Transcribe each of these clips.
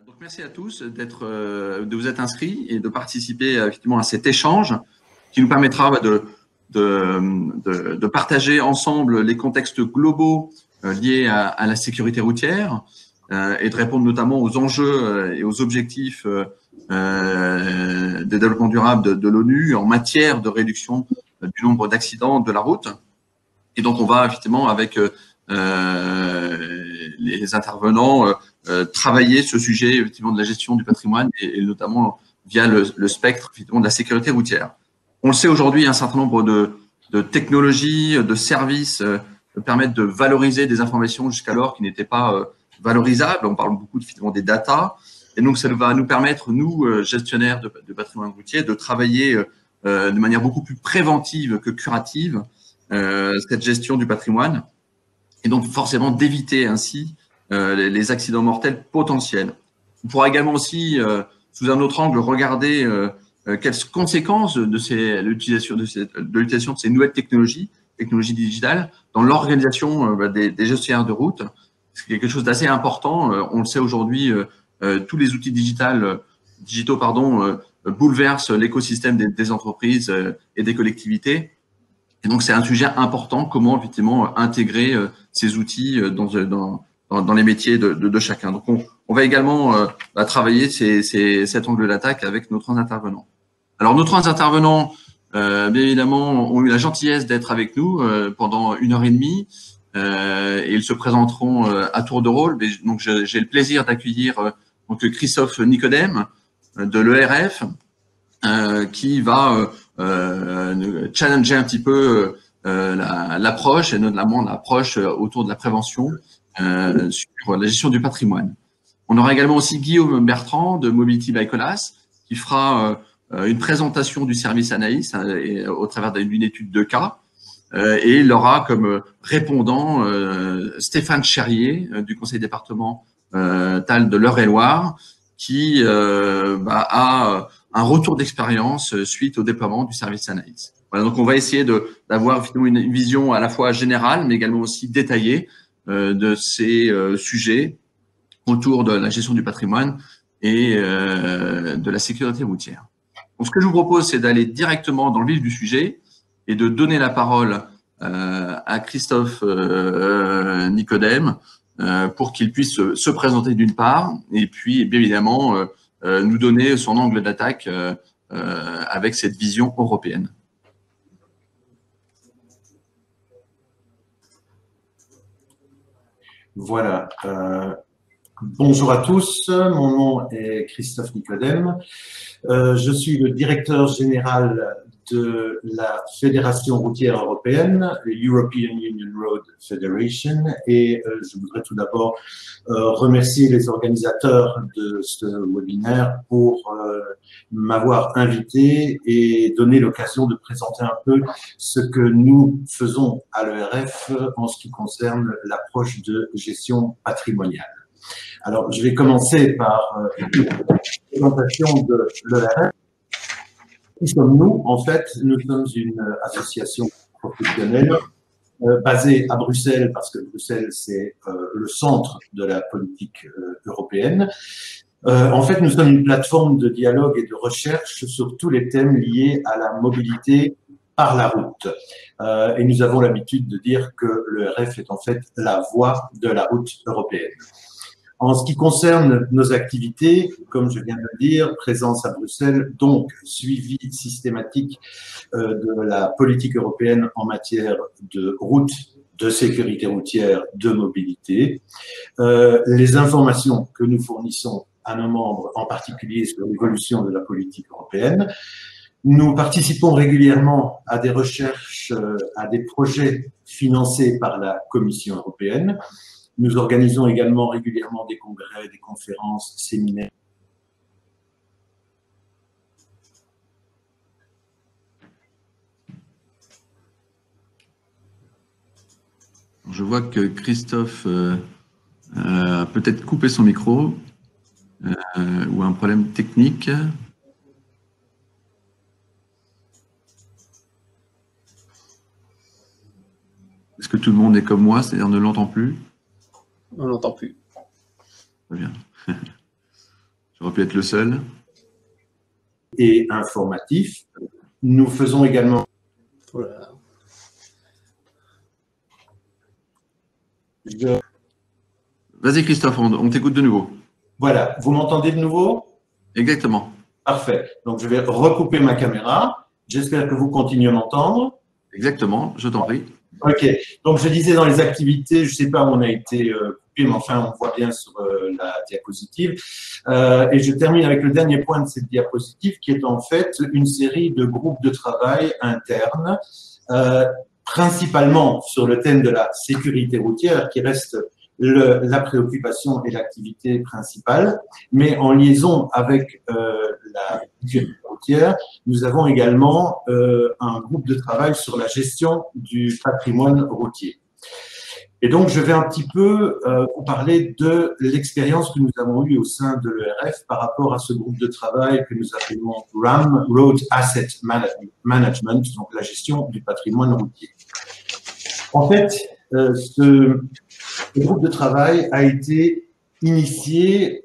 Donc, merci à tous de vous être inscrits et de participer effectivement à cet échange qui nous permettra de partager ensemble les contextes globaux liés à la sécurité routière et de répondre notamment aux enjeux et aux objectifs des développements durables de l'ONU en matière de réduction du nombre d'accidents de la route. Et donc, on va effectivement avec les intervenants travailler ce sujet effectivement de la gestion du patrimoine et notamment via le spectre effectivement de la sécurité routière. On le sait aujourd'hui, un certain nombre de technologies, de services permettent de valoriser des informations jusqu'alors qui n'étaient pas valorisables. On parle beaucoup effectivement des data. Et donc, ça va nous permettre, nous, gestionnaires de patrimoine routier, de travailler de manière beaucoup plus préventive que curative cette gestion du patrimoine et donc forcément d'éviter ainsi les accidents mortels potentiels. On pourra également aussi, sous un autre angle, regarder quelles conséquences de l'utilisation de ces nouvelles technologies digitales, dans l'organisation des gestionnaires de route. C'est quelque chose d'assez important. On le sait aujourd'hui, tous les outils digitaux bouleversent l'écosystème des entreprises et des collectivités. Et donc, c'est un sujet important, comment effectivement intégrer ces outils dans les métiers de chacun. Donc, on va également travailler cet angle d'attaque avec nos trois intervenants. Alors, nos trois intervenants, bien évidemment, ont eu la gentillesse d'être avec nous pendant 1h30 et ils se présenteront à tour de rôle. Donc, j'ai le plaisir d'accueillir Christophe Nicodème de l'ERF qui va challenger un petit peu l'approche et notamment l'approche autour de la prévention sur la gestion du patrimoine. On aura également aussi Guillaume Bertrand de Mobility by Colas qui fera une présentation du service Anaïs au travers d'une étude de cas. Et il aura comme répondant Stéphane Cherrier du conseil départemental de l'Eure-et-Loire qui a un retour d'expérience suite au déploiement du service Anaïs. Voilà, donc on va essayer d'avoir finalement une vision à la fois générale, mais également aussi détaillée de ces sujets autour de la gestion du patrimoine et de la sécurité routière. Donc, ce que je vous propose, c'est d'aller directement dans le vif du sujet et de donner la parole à Christophe Nicodème pour qu'il puisse se présenter d'une part et puis, bien évidemment, nous donner son angle d'attaque avec cette vision européenne. Voilà. Bonjour à tous, mon nom est Christophe Nicodème. Je suis le directeur général de la Fédération routière européenne, European Union Road Federation, et je voudrais tout d'abord remercier les organisateurs de ce webinaire pour m'avoir invité et donner l'occasion de présenter un peu ce que nous faisons à l'ERF en ce qui concerne l'approche de gestion patrimoniale. Alors, je vais commencer par la présentation de l'ERF. Qui sommes-nous? En fait, nous sommes une association professionnelle basée à Bruxelles, parce que Bruxelles, c'est le centre de la politique européenne. En fait, nous sommes une plateforme de dialogue et de recherche sur tous les thèmes liés à la mobilité par la route. Et nous avons l'habitude de dire que l'ERF est en fait la voix de la route européenne. En ce qui concerne nos activités, comme je viens de le dire, présence à Bruxelles, donc suivi systématique de la politique européenne en matière de route, de sécurité routière, de mobilité. Les informations que nous fournissons à nos membres, en particulier sur l'évolution de la politique européenne. Nous participons régulièrement à des recherches, à des projets financés par la Commission européenne. Nous organisons également régulièrement des congrès, des conférences, séminaires. Je vois que Christophe a peut-être coupé son micro ou un problème technique. Est-ce que tout le monde est comme moi, c'est-à-dire ne l'entend plus? On n'entend plus. Très bien. J'aurais pu être le seul. Et informatif. Nous faisons également… Voilà. Vas-y Christophe, on t'écoute de nouveau. Voilà, vous m'entendez de nouveau? Exactement. Parfait. Donc, je vais recouper ma caméra. J'espère que vous continuez à m'entendre. Exactement, je t'en prie. OK. Donc, je disais dans les activités, je ne sais pas où on a été coupé, mais enfin, on voit bien sur la diapositive. Et je termine avec le dernier point de cette diapositive, qui est en fait une série de groupes de travail internes, principalement sur le thème de la sécurité routière, qui reste la préoccupation et l'activité principale, mais en liaison avec la sécurité routière, nous avons également un groupe de travail sur la gestion du patrimoine routier. Et donc, je vais un petit peu vous parler de l'expérience que nous avons eue au sein de l'ERF par rapport à ce groupe de travail que nous appelons RAM, Road Asset Management, donc la gestion du patrimoine routier. En fait, ce groupe de travail a été initié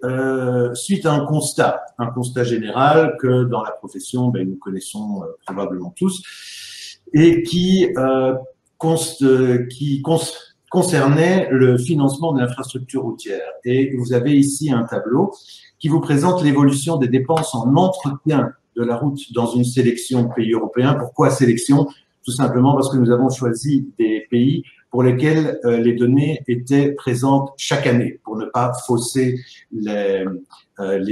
suite à un constat général que dans la profession, nous connaissons probablement tous, et qui concernait le financement de l'infrastructure routière. Et vous avez ici un tableau qui vous présente l'évolution des dépenses en entretien de la route dans une sélection pays européen. Pourquoi sélection? Tout simplement parce que nous avons choisi des pays pour lesquels les données étaient présentes chaque année, pour ne pas fausser les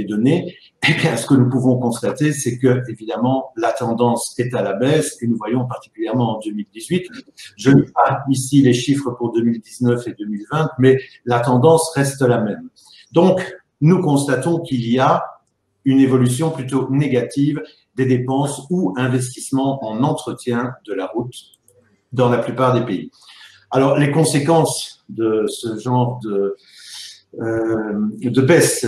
données. Et bien, ce que nous pouvons constater, c'est que, évidemment, la tendance est à la baisse, et nous voyons particulièrement en 2018. Je n'ai pas ici les chiffres pour 2019 et 2020, mais la tendance reste la même. Donc, nous constatons qu'il y a une évolution plutôt négative des dépenses ou investissements en entretien de la route dans la plupart des pays. Alors, les conséquences de ce genre de baisse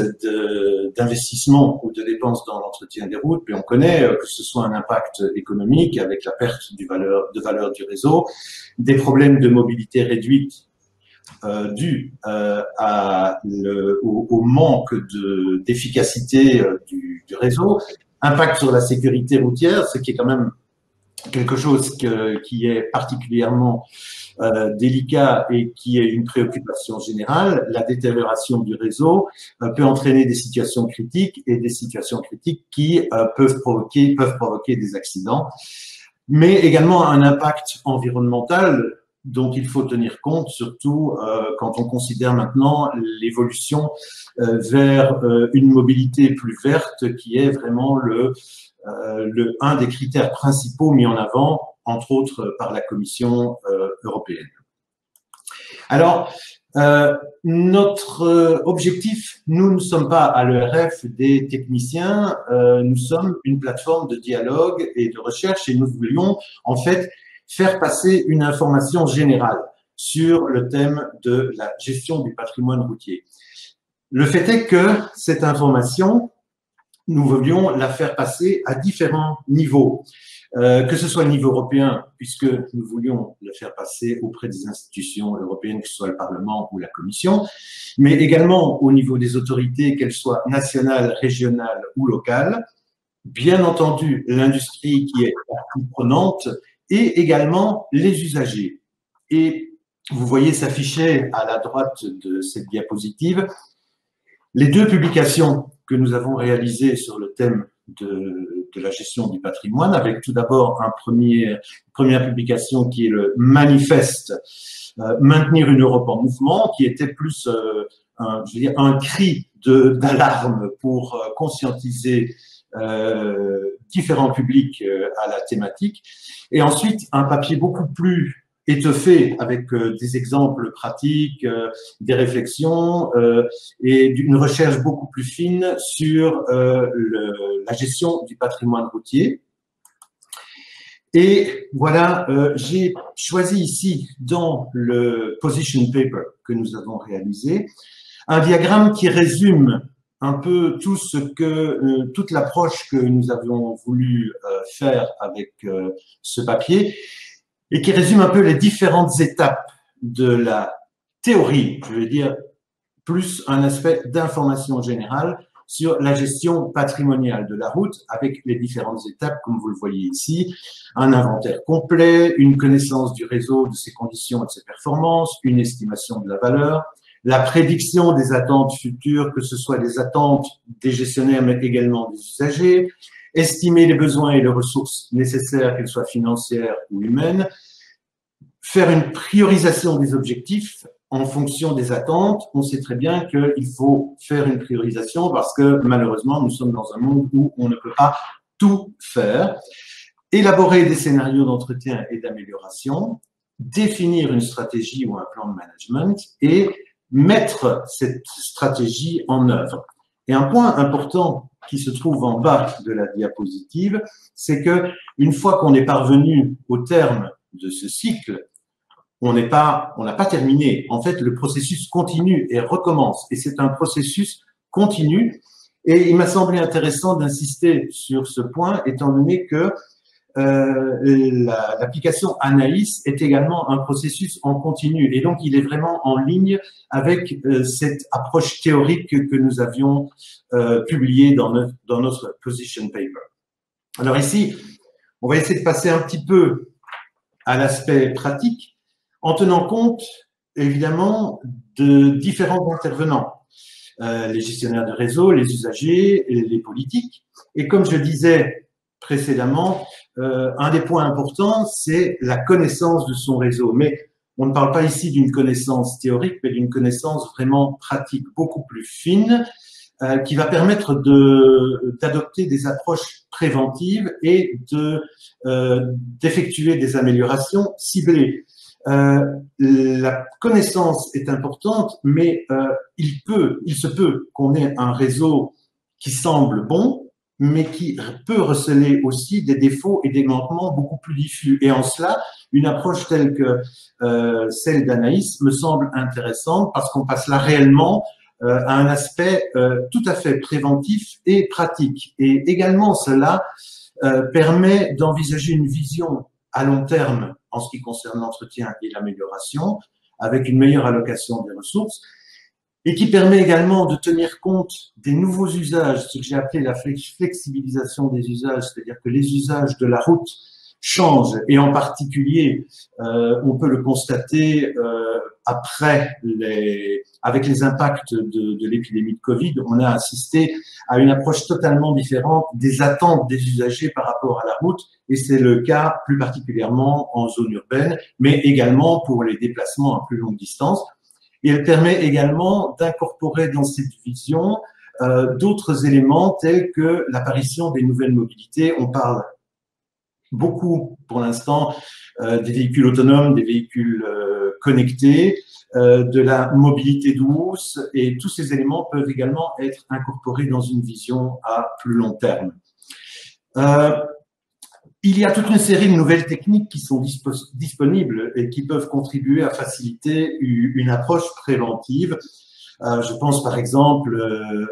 d'investissement ou de dépenses dans l'entretien des routes, on connaît que ce soit un impact économique avec la perte de valeur du réseau, des problèmes de mobilité réduite dus au manque d'efficacité du réseau, impact sur la sécurité routière, ce qui est quand même quelque chose qui est particulièrement délicat et qui est une préoccupation générale. La détérioration du réseau peut entraîner des situations critiques et des situations critiques qui peuvent provoquer des accidents, mais également un impact environnemental dont il faut tenir compte, surtout quand on considère maintenant l'évolution vers une mobilité plus verte qui est vraiment un des critères principaux mis en avant, entre autres par la Commission européenne. Alors, notre objectif, nous ne sommes pas à l'ERF des techniciens, nous sommes une plateforme de dialogue et de recherche et nous voulions en fait faire passer une information générale sur le thème de la gestion du patrimoine routier. Le fait est que cette information, nous voulions la faire passer à différents niveaux, que ce soit au niveau européen, puisque nous voulions le faire passer auprès des institutions européennes, que ce soit le Parlement ou la Commission, mais également au niveau des autorités, qu'elles soient nationales, régionales ou locales, bien entendu l'industrie qui est partie prenante et également les usagers. Et vous voyez s'afficher à la droite de cette diapositive les deux publications que nous avons réalisées sur le thème de la gestion du patrimoine, avec tout d'abord une première publication qui est le manifeste Maintenir une Europe en mouvement, qui était plus un cri d'alarme pour conscientiser différents publics à la thématique. Et ensuite, un papier beaucoup plus étoffé avec des exemples pratiques, des réflexions et une recherche beaucoup plus fine sur la gestion du patrimoine routier. Et voilà, j'ai choisi ici dans le position paper que nous avons réalisé un diagramme qui résume un peu toute l'approche que nous avions voulu faire avec ce papier et qui résume un peu les différentes étapes de la théorie, je veux dire, plus un aspect d'information générale sur la gestion patrimoniale de la route avec les différentes étapes, comme vous le voyez ici, un inventaire complet, une connaissance du réseau, de ses conditions et de ses performances, une estimation de la valeur, la prédiction des attentes futures, que ce soit des attentes des gestionnaires, mais également des usagers, estimer les besoins et les ressources nécessaires, qu'elles soient financières ou humaines, faire une priorisation des objectifs en fonction des attentes. On sait très bien qu'il faut faire une priorisation parce que malheureusement, nous sommes dans un monde où on ne peut pas tout faire. Élaborer des scénarios d'entretien et d'amélioration, définir une stratégie ou un plan de management et mettre cette stratégie en œuvre. Et un point important qui se trouve en bas de la diapositive, c'est que une fois qu'on est parvenu au terme de ce cycle, on n'a pas terminé. En fait, le processus continue et recommence. Et c'est un processus continu. Et il m'a semblé intéressant d'insister sur ce point, étant donné que l'application Anaïs est également un processus en continu. Et donc, il est vraiment en ligne avec cette approche théorique que nous avions publiée dans notre position paper. Alors ici, on va essayer de passer un petit peu à l'aspect pratique, en tenant compte, évidemment, de différents intervenants. Les gestionnaires de réseau, les usagers, les politiques. Et comme je disais précédemment, un des points importants, c'est la connaissance de son réseau. Mais on ne parle pas ici d'une connaissance théorique, mais d'une connaissance vraiment pratique, beaucoup plus fine, qui va permettre d'adopter des approches préventives et d'effectuer des améliorations ciblées. La connaissance est importante, mais il se peut qu'on ait un réseau qui semble bon, mais qui peut receler aussi des défauts et des manquements beaucoup plus diffus. Et en cela, une approche telle que celle d'Anaïs me semble intéressante parce qu'on passe là réellement à un aspect tout à fait préventif et pratique. Et également, cela permet d'envisager une vision à long terme en ce qui concerne l'entretien et l'amélioration, avec une meilleure allocation des ressources, et qui permet également de tenir compte des nouveaux usages, ce que j'ai appelé la flexibilisation des usages, c'est-à-dire que les usages de la route changent, et en particulier, on peut le constater avec les impacts de l'épidémie de Covid, on a assisté à une approche totalement différente des attentes des usagers par rapport à la route, et c'est le cas plus particulièrement en zone urbaine, mais également pour les déplacements à plus longue distance. Et elle permet également d'incorporer dans cette vision d'autres éléments tels que l'apparition des nouvelles mobilités. On parle beaucoup pour l'instant des véhicules autonomes, des véhicules connectés, de la mobilité douce, et tous ces éléments peuvent également être incorporés dans une vision à plus long terme. Il y a toute une série de nouvelles techniques qui sont disponibles et qui peuvent contribuer à faciliter une approche préventive. Je pense par exemple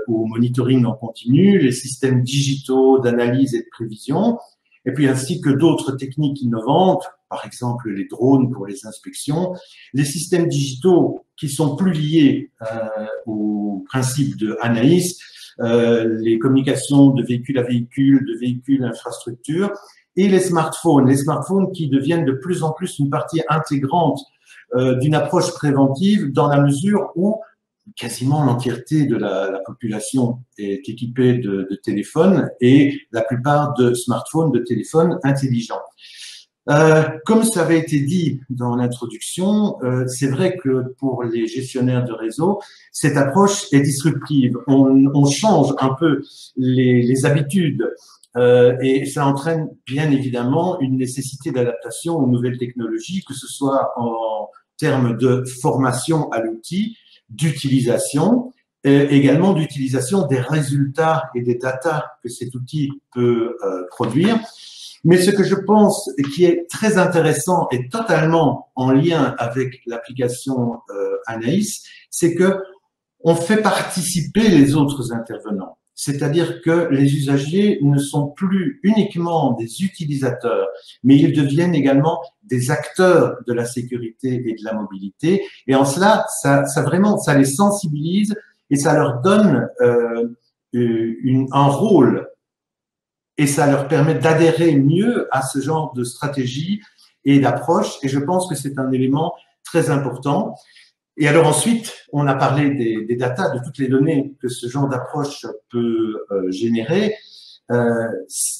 au monitoring en continu, les systèmes digitaux d'analyse et de prévision, et puis ainsi que d'autres techniques innovantes, par exemple les drones pour les inspections, les systèmes digitaux qui sont plus liés au principe de Anaïs, les communications de véhicule à véhicule, de véhicule à infrastructure, et les smartphones qui deviennent de plus en plus une partie intégrante d'une approche préventive dans la mesure où quasiment l'entièreté de la population est équipée de téléphones et la plupart de smartphones, de téléphones intelligents. Comme ça avait été dit dans l'introduction, c'est vrai que pour les gestionnaires de réseau, cette approche est disruptive. On change un peu les habitudes et ça entraîne bien évidemment une nécessité d'adaptation aux nouvelles technologies, que ce soit en termes de formation à l'outil, d'utilisation, également d'utilisation des résultats et des data que cet outil peut produire. Mais ce que je pense qui est très intéressant et totalement en lien avec l'application Anaïs, c'est que on fait participer les autres intervenants. C'est-à-dire que les usagers ne sont plus uniquement des utilisateurs, mais ils deviennent également des acteurs de la sécurité et de la mobilité. Et en cela, ça vraiment, ça les sensibilise et ça leur donne un rôle et ça leur permet d'adhérer mieux à ce genre de stratégie et d'approche. Et je pense que c'est un élément très important. Et alors ensuite, on a parlé des datas, de toutes les données que ce genre d'approche peut générer.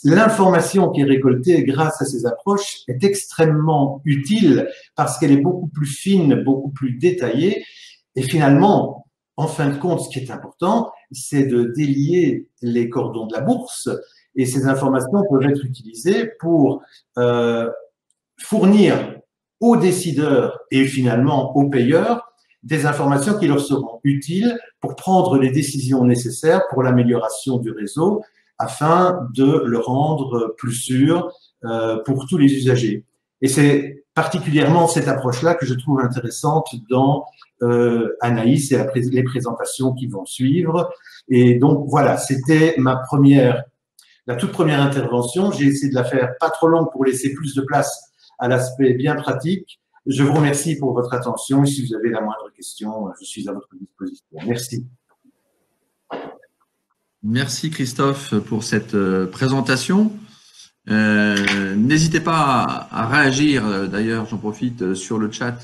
L'information qui est récoltée grâce à ces approches est extrêmement utile parce qu'elle est beaucoup plus fine, beaucoup plus détaillée. Et finalement, en fin de compte, ce qui est important, c'est de délier les cordons de la bourse. Et ces informations peuvent être utilisées pour fournir aux décideurs et finalement aux payeurs des informations qui leur seront utiles pour prendre les décisions nécessaires pour l'amélioration du réseau afin de le rendre plus sûr pour tous les usagers. Et c'est particulièrement cette approche-là que je trouve intéressante dans Anaïs et les présentations qui vont suivre. Et donc voilà, c'était la toute première intervention. J'ai essayé de la faire pas trop longue pour laisser plus de place à l'aspect bien pratique. Je vous remercie pour votre attention et si vous avez la moindre question, je suis à votre disposition. Merci. Merci Christophe pour cette présentation. N'hésitez pas à réagir, d'ailleurs j'en profite sur le chat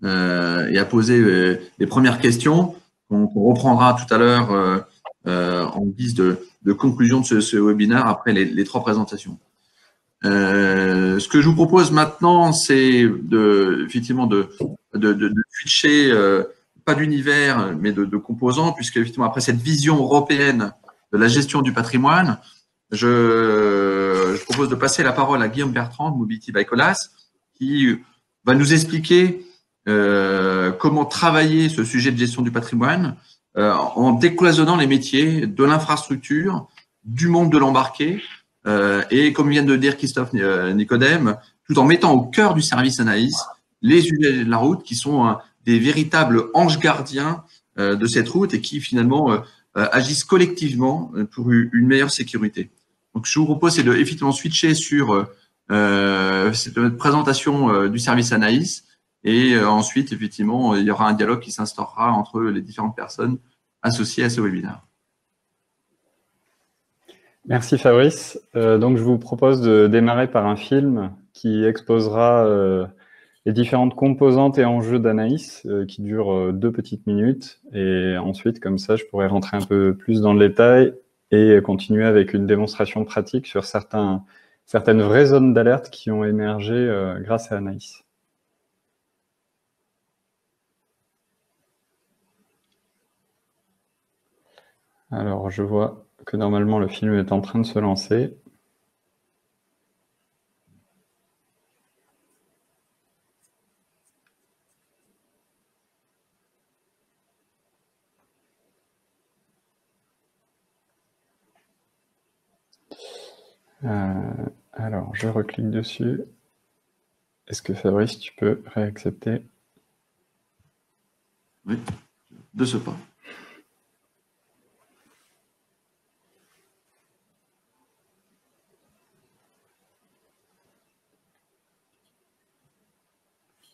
et à poser les premières questions qu'on reprendra tout à l'heure en guise de conclusion de ce webinaire après les trois présentations. Ce que je vous propose maintenant, c'est effectivement de switcher, pas d'univers, mais de composants, puisque effectivement après cette vision européenne de la gestion du patrimoine, je propose de passer la parole à Guillaume Bertrand de Mobility by Colas, qui va nous expliquer comment travailler ce sujet de gestion du patrimoine en décloisonnant les métiers de l'infrastructure, du monde de l'embarqué, et comme vient de dire Christophe Nicodème, tout en mettant au cœur du service Anaïs les usagers de la route qui sont des véritables anges gardiens de cette route et qui finalement agissent collectivement pour une meilleure sécurité. Donc je vous propose c'est de effectivement switcher sur cette présentation du service Anaïs et ensuite effectivement il y aura un dialogue qui s'instaurera entre les différentes personnes associées à ce webinaire. Merci Fabrice. Donc je vous propose de démarrer par un film qui exposera les différentes composantes et enjeux d'Anaïs qui durent 2 petites minutes. Et ensuite, comme ça, je pourrais rentrer un peu plus dans le détail et continuer avec une démonstration pratique sur certaines vraies zones d'alerte qui ont émergé grâce à Anaïs. Alors, je vois que normalement le film est en train de se lancer. Alors, je reclique dessus. Est-ce que Fabrice, tu peux réaccepter? Oui, de ce pas.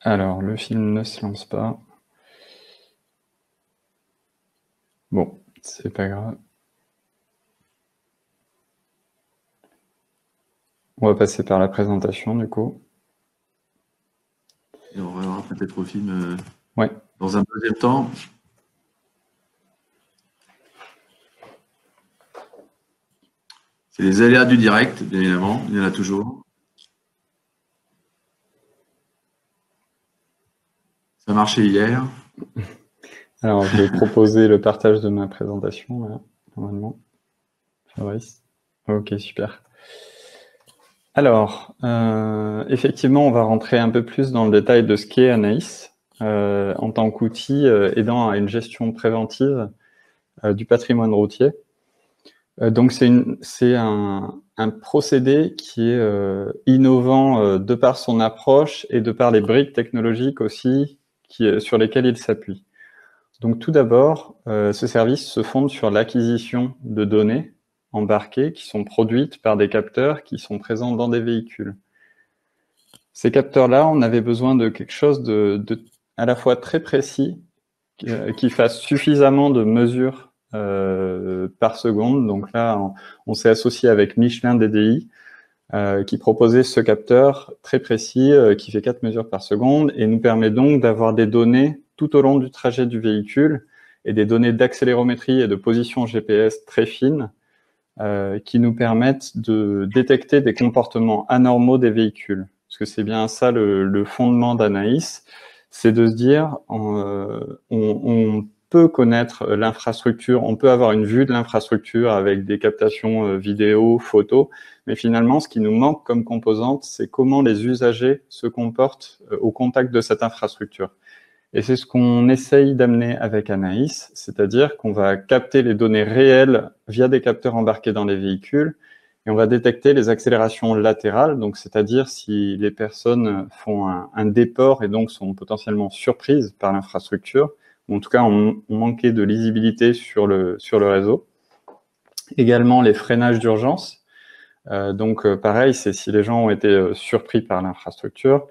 Alors, le film ne se lance pas. Bon, c'est pas grave. On va passer par la présentation, du coup. Et on reviendra peut-être au film ouais. Dans un deuxième temps. C'est les aléas du direct, bien évidemment, il y en a toujours. Ça a marché hier. Alors, je vais proposer le partage de ma présentation, là, normalement. Fabrice. Ok, super. Alors, effectivement, on va rentrer un peu plus dans le détail de ce qu'est Anaïs en tant qu'outil aidant à une gestion préventive du patrimoine routier. Donc, c'est un procédé qui est innovant de par son approche et de par les briques technologiques aussi sur lesquelles il s'appuie. Donc, tout d'abord, ce service se fonde sur l'acquisition de données embarquées qui sont produites par des capteurs qui sont présents dans des véhicules. Ces capteurs-là, on avait besoin de quelque chose à la fois très précis, qui fasse suffisamment de mesures par seconde. Donc là, on s'est associé avec Michelin DDI, qui proposait ce capteur très précis, qui fait 4 mesures par seconde, et nous permet donc d'avoir des données tout au long du trajet du véhicule, et des données d'accélérométrie et de position GPS très fines, qui nous permettent de détecter des comportements anormaux des véhicules. Parce que c'est bien ça le fondement d'Anaïs, c'est de se dire, on peut connaître l'infrastructure, on peut avoir une vue de l'infrastructure avec des captations vidéo, photos, mais finalement, ce qui nous manque comme composante, c'est comment les usagers se comportent au contact de cette infrastructure. Et c'est ce qu'on essaye d'amener avec Anaïs, c'est-à-dire qu'on va capter les données réelles via des capteurs embarqués dans les véhicules, et on va détecter les accélérations latérales, donc c'est-à-dire si les personnes font un déport et donc sont potentiellement surprises par l'infrastructure, ou en tout cas ont manqué de lisibilité sur le réseau. Également les freinages d'urgence. Donc pareil, c'est si les gens ont été surpris par l'infrastructure.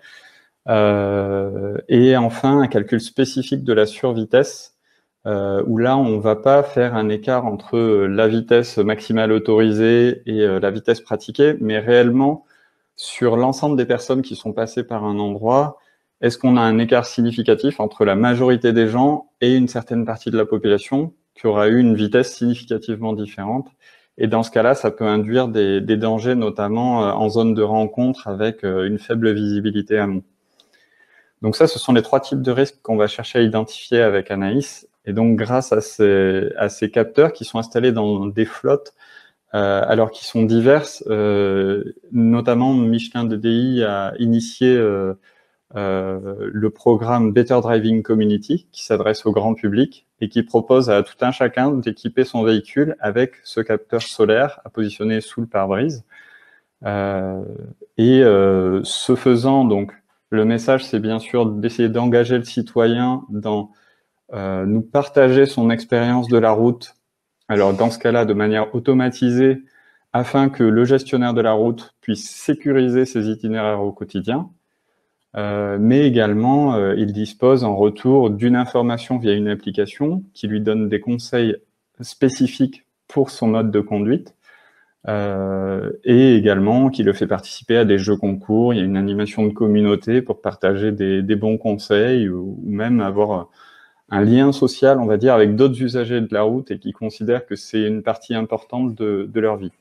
Et enfin, un calcul spécifique de la survitesse, où là, on ne va pas faire un écart entre la vitesse maximale autorisée et la vitesse pratiquée, mais réellement, sur l'ensemble des personnes qui sont passées par un endroit, est-ce qu'on a un écart significatif entre la majorité des gens et une certaine partie de la population qui aura eu une vitesse significativement différente? Et dans ce cas-là, ça peut induire des dangers, notamment en zone de rencontre avec une faible visibilité amont. Donc ça, ce sont les 3 types de risques qu'on va chercher à identifier avec Anaïs. Et donc, grâce à ces capteurs qui sont installés dans des flottes, alors qui sont diverses, notamment Michelin DDI a initié le programme Better Driving Community, qui s'adresse au grand public et qui propose à tout un chacun d'équiper son véhicule avec ce capteur solaire à positionner sous le pare-brise. Ce faisant, donc, le message, c'est bien sûr d'essayer d'engager le citoyen dans nous partager son expérience de la route. Alors, dans ce cas-là, de manière automatisée, afin que le gestionnaire de la route puisse sécuriser ses itinéraires au quotidien. Mais également, il dispose en retour d'une information via une application qui lui donne des conseils spécifiques pour son mode de conduite. Et également qui le fait participer à des jeux concours. Il y a une animation de communauté pour partager des bons conseils ou même avoir un lien social, on va dire, avec d'autres usagers de la route et qui considèrent que c'est une partie importante de leur vie.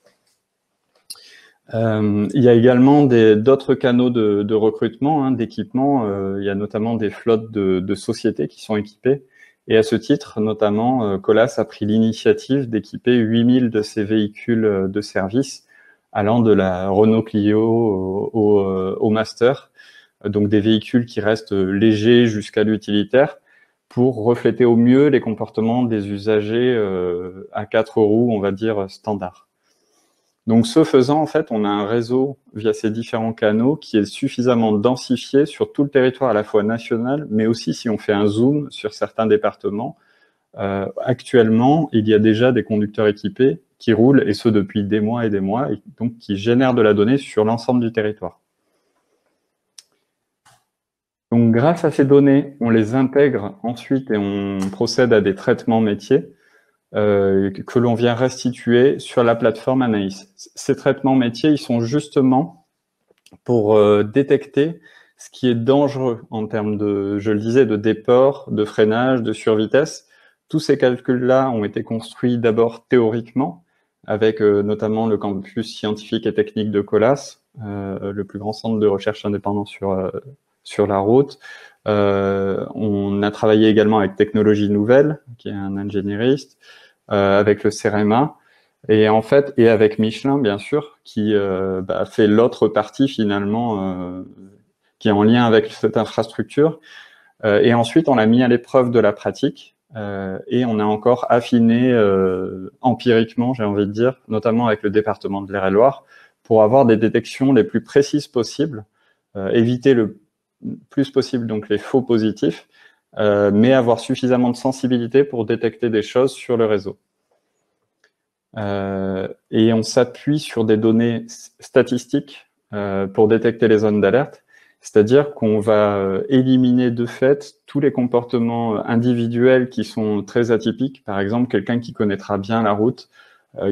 Il y a également d'autres canaux de recrutement, d'équipement. Il y a notamment des flottes de sociétés qui sont équipées. Et à ce titre, notamment, Colas a pris l'initiative d'équiper 8000 de ces véhicules de service allant de la Renault Clio au Master, donc des véhicules qui restent légers jusqu'à l'utilitaire pour refléter au mieux les comportements des usagers à 4 roues, on va dire, standard. Donc, ce faisant, en fait, on a un réseau via ces différents canaux qui est suffisamment densifié sur tout le territoire à la fois national, mais aussi si on fait un zoom sur certains départements. Actuellement, il y a déjà des conducteurs équipés qui roulent, et ce depuis des mois, et donc qui génèrent de la donnée sur l'ensemble du territoire. Donc, grâce à ces données, on les intègre ensuite et on procède à des traitements métiers que l'on vient restituer sur la plateforme Anaïs. Ces traitements métiers, ils sont justement pour détecter ce qui est dangereux en termes de, je le disais, de déport, de freinage, de survitesse. Tous ces calculs-là ont été construits d'abord théoriquement, avec notamment le campus scientifique et technique de Colas, le plus grand centre de recherche indépendant sur la route. On a travaillé également avec Technologies Nouvelles, qui est un ingénieriste, avec le CEREMA, et en fait, et avec Michelin, bien sûr, qui fait l'autre partie finalement, qui est en lien avec cette infrastructure. Et ensuite, on l'a mis à l'épreuve de la pratique, et on a encore affiné empiriquement, j'ai envie de dire, notamment avec le département de l'Eure-et-Loir, pour avoir des détections les plus précises possibles, éviter le plus possible donc les faux positifs, mais avoir suffisamment de sensibilité pour détecter des choses sur le réseau. Et on s'appuie sur des données statistiques pour détecter les zones d'alerte. C'est-à-dire qu'on va éliminer de fait tous les comportements individuels qui sont très atypiques. Par exemple, quelqu'un qui connaîtra bien la route,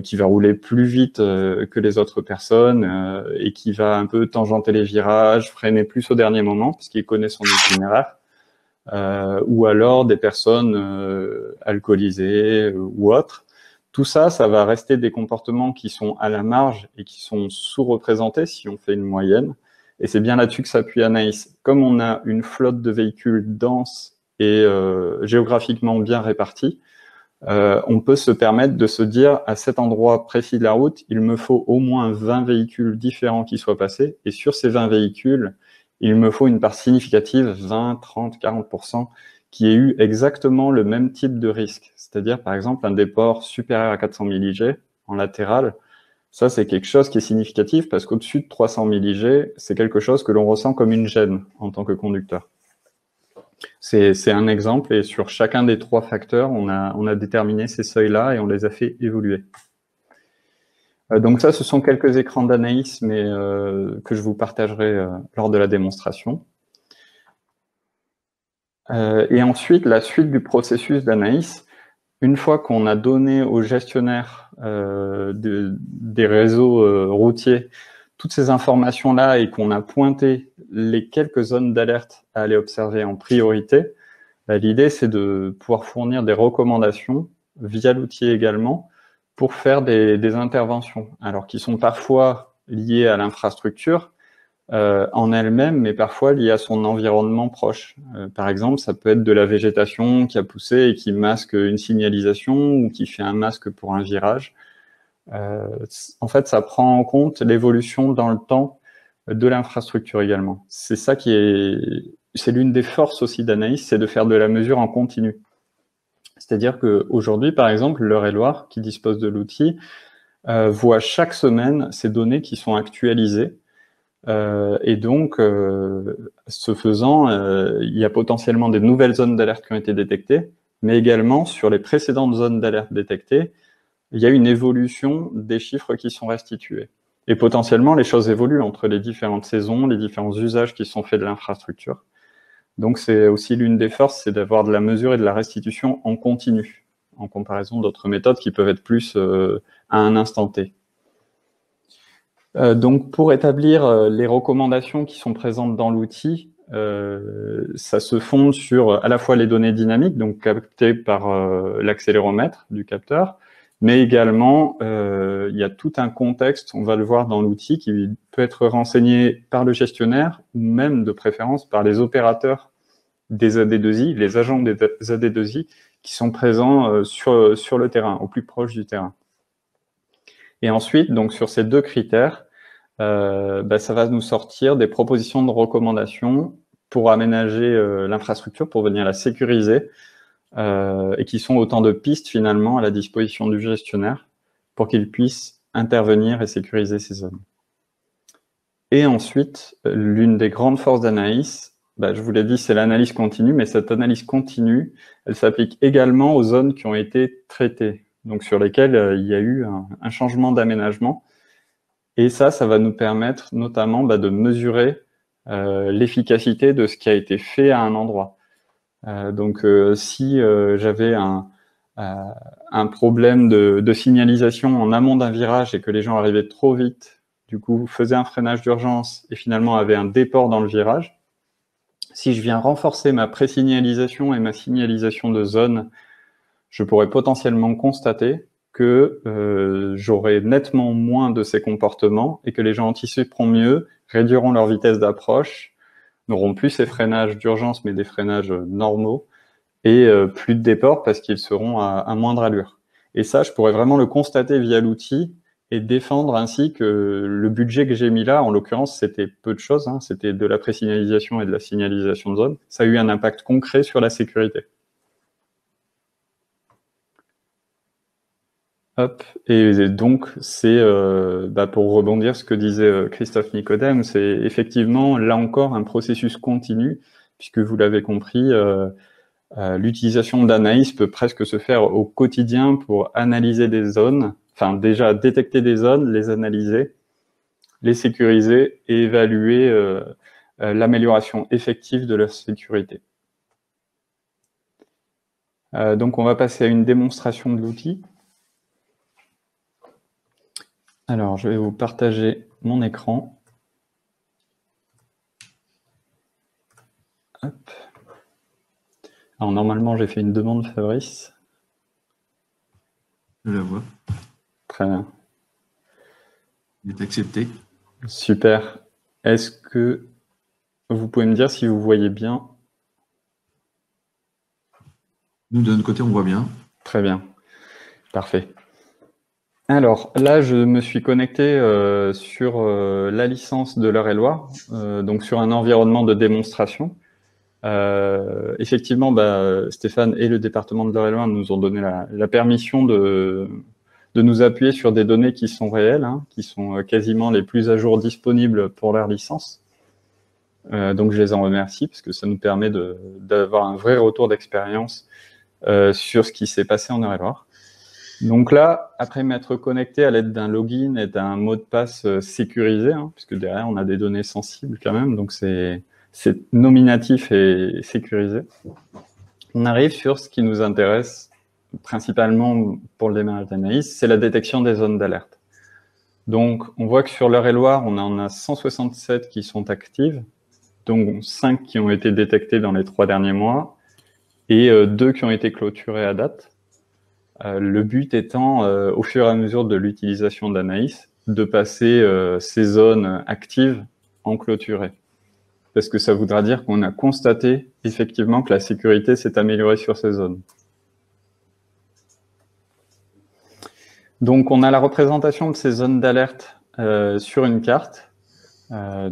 qui va rouler plus vite que les autres personnes et qui va un peu tangenter les virages, freiner plus au dernier moment parce qu'il connaît son itinéraire. Ou alors des personnes alcoolisées ou autres. Tout ça, ça va rester des comportements qui sont à la marge et qui sont sous-représentés si on fait une moyenne. Et c'est bien là-dessus que s'appuie Anaïs. Comme on a une flotte de véhicules dense et géographiquement bien répartie, on peut se permettre de se dire à cet endroit précis de la route, il me faut au moins 20 véhicules différents qui soient passés. Et sur ces 20 véhicules, il me faut une part significative, 20, 30, 40%, qui ait eu exactement le même type de risque. C'est-à-dire, par exemple, un déport supérieur à 400 millig en latéral. Ça, c'est quelque chose qui est significatif parce qu'au-dessus de 300 millig, c'est quelque chose que l'on ressent comme une gêne en tant que conducteur. C'est un exemple et sur chacun des 3 facteurs, on a déterminé ces seuils-là et on les a fait évoluer. Donc ça, ce sont quelques écrans d'Anaïs, mais que je vous partagerai lors de la démonstration. Et ensuite, la suite du processus d'Anaïs, une fois qu'on a donné aux gestionnaires des réseaux routiers toutes ces informations-là et qu'on a pointé les quelques zones d'alerte à aller observer en priorité, l'idée, c'est de pouvoir fournir des recommandations via l'outil également pour faire des interventions, alors qui sont parfois liées à l'infrastructure en elle-même, mais parfois liées à son environnement proche. Par exemple, ça peut être de la végétation qui a poussé et qui masque une signalisation ou qui fait un masque pour un virage. En fait, ça prend en compte l'évolution dans le temps de l'infrastructure également. C'est ça qui c'est l'une des forces aussi d'Anaïs, c'est de faire de la mesure en continu. C'est-à-dire qu'aujourd'hui, par exemple, l'Eure-et-Loir, qui dispose de l'outil, voit chaque semaine ces données qui sont actualisées. Et donc, ce faisant, il y a potentiellement des nouvelles zones d'alerte qui ont été détectées, mais également sur les précédentes zones d'alerte détectées, il y a une évolution des chiffres qui sont restitués. Et potentiellement, les choses évoluent entre les différentes saisons, les différents usages qui sont faits de l'infrastructure. Donc, c'est aussi l'une des forces, c'est d'avoir de la mesure et de la restitution en continu, en comparaison d'autres méthodes qui peuvent être plus à un instant T. Donc, pour établir les recommandations qui sont présentes dans l'outil, ça se fonde sur à la fois les données dynamiques, donc captées par l'accéléromètre du capteur, mais également, il y a tout un contexte, on va le voir dans l'outil, qui peut être renseigné par le gestionnaire ou même de préférence par les opérateurs des AD2I, les agents des AD2I qui sont présents sur le terrain, au plus proche du terrain. Et ensuite, donc sur ces 2 critères, ça va nous sortir des propositions de recommandations pour aménager l'infrastructure, pour venir la sécuriser, et qui sont autant de pistes finalement à la disposition du gestionnaire pour qu'il puisse intervenir et sécuriser ces zones. Et ensuite, l'une des grandes forces d'Anaïs, je vous l'ai dit, c'est l'analyse continue, mais cette analyse continue, elle s'applique également aux zones qui ont été traitées, donc sur lesquelles il y a eu un changement d'aménagement. Et ça va nous permettre notamment de mesurer l'efficacité de ce qui a été fait à un endroit. Donc, si j'avais un problème de signalisation en amont d'un virage et que les gens arrivaient trop vite, du coup, faisaient un freinage d'urgence et finalement avaient un déport dans le virage, si je viens renforcer ma pré-signalisation et ma signalisation de zone, je pourrais potentiellement constater que j'aurai nettement moins de ces comportements et que les gens anticiperont mieux, réduiront leur vitesse d'approche, n'auront plus ces freinages d'urgence, mais des freinages normaux, et plus de déport parce qu'ils seront à moindre allure. Et ça, je pourrais vraiment le constater via l'outil et défendre ainsi que le budget que j'ai mis là, en l'occurrence, c'était peu de choses, hein, c'était de la pré-signalisation et de la signalisation de zone, ça a eu un impact concret sur la sécurité. Hop. Et donc, c'est pour rebondir ce que disait Christophe Nicodème, c'est effectivement, là encore, un processus continu, puisque vous l'avez compris, l'utilisation d'Anaïs peut presque se faire au quotidien pour analyser des zones, enfin déjà détecter des zones, les analyser, les sécuriser et évaluer l'amélioration effective de leur sécurité. Donc, on va passer à une démonstration de l'outil. Alors, je vais vous partager mon écran. Hop. Alors, normalement, j'ai fait une demande, Fabrice. Je la vois. Très bien. Il est accepté. Super. Est-ce que vous pouvez me dire si vous voyez bien? Nous, de notre côté, on voit bien. Très bien. Parfait. Alors, là, je me suis connecté sur la licence de l'Eure-et-Loir, donc sur un environnement de démonstration. Effectivement, Stéphane et le département de l'Eure-et-Loir nous ont donné la permission de nous appuyer sur des données qui sont réelles, hein, qui sont quasiment les plus à jour disponibles pour leur licence. Donc, je les en remercie parce que ça nous permet d'avoir un vrai retour d'expérience sur ce qui s'est passé en Eure-et-Loir. Donc là, après m'être connecté à l'aide d'un login et d'un mot de passe sécurisé, hein, puisque derrière, on a des données sensibles quand même, donc c'est nominatif et sécurisé. On arrive sur ce qui nous intéresse principalement pour le démarrage d'analyse, c'est la détection des zones d'alerte. Donc, on voit que sur l'Eure-et-Loir, on en a 167 qui sont actives, donc 5 qui ont été détectées dans les 3 derniers mois et 2 qui ont été clôturées à date. Le but étant, au fur et à mesure de l'utilisation d'Anaïs, de passer ces zones actives en clôturées. Parce que ça voudra dire qu'on a constaté effectivement que la sécurité s'est améliorée sur ces zones. Donc, on a la représentation de ces zones d'alerte sur une carte. Là,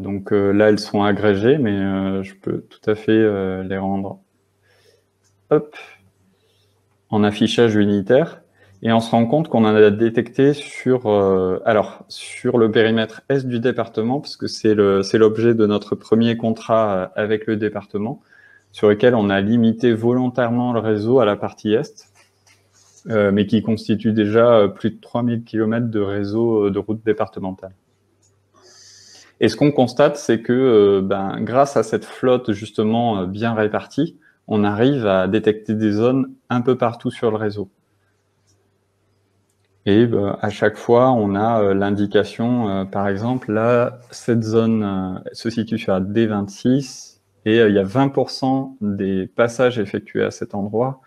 elles sont agrégées, mais je peux tout à fait les rendre en affichage unitaire. Et on se rend compte qu'on en a détecté sur le périmètre Est du département, parce que c'est l'objet de notre premier contrat avec le département, sur lequel on a limité volontairement le réseau à la partie Est, mais qui constitue déjà plus de 3000 km de réseau de routes départementales. Et ce qu'on constate, c'est que grâce à cette flotte justement bien répartie, on arrive à détecter des zones un peu partout sur le réseau. Et à chaque fois, on a l'indication, par exemple, là, cette zone se situe sur la D26 et il y a 20% des passages effectués à cet endroit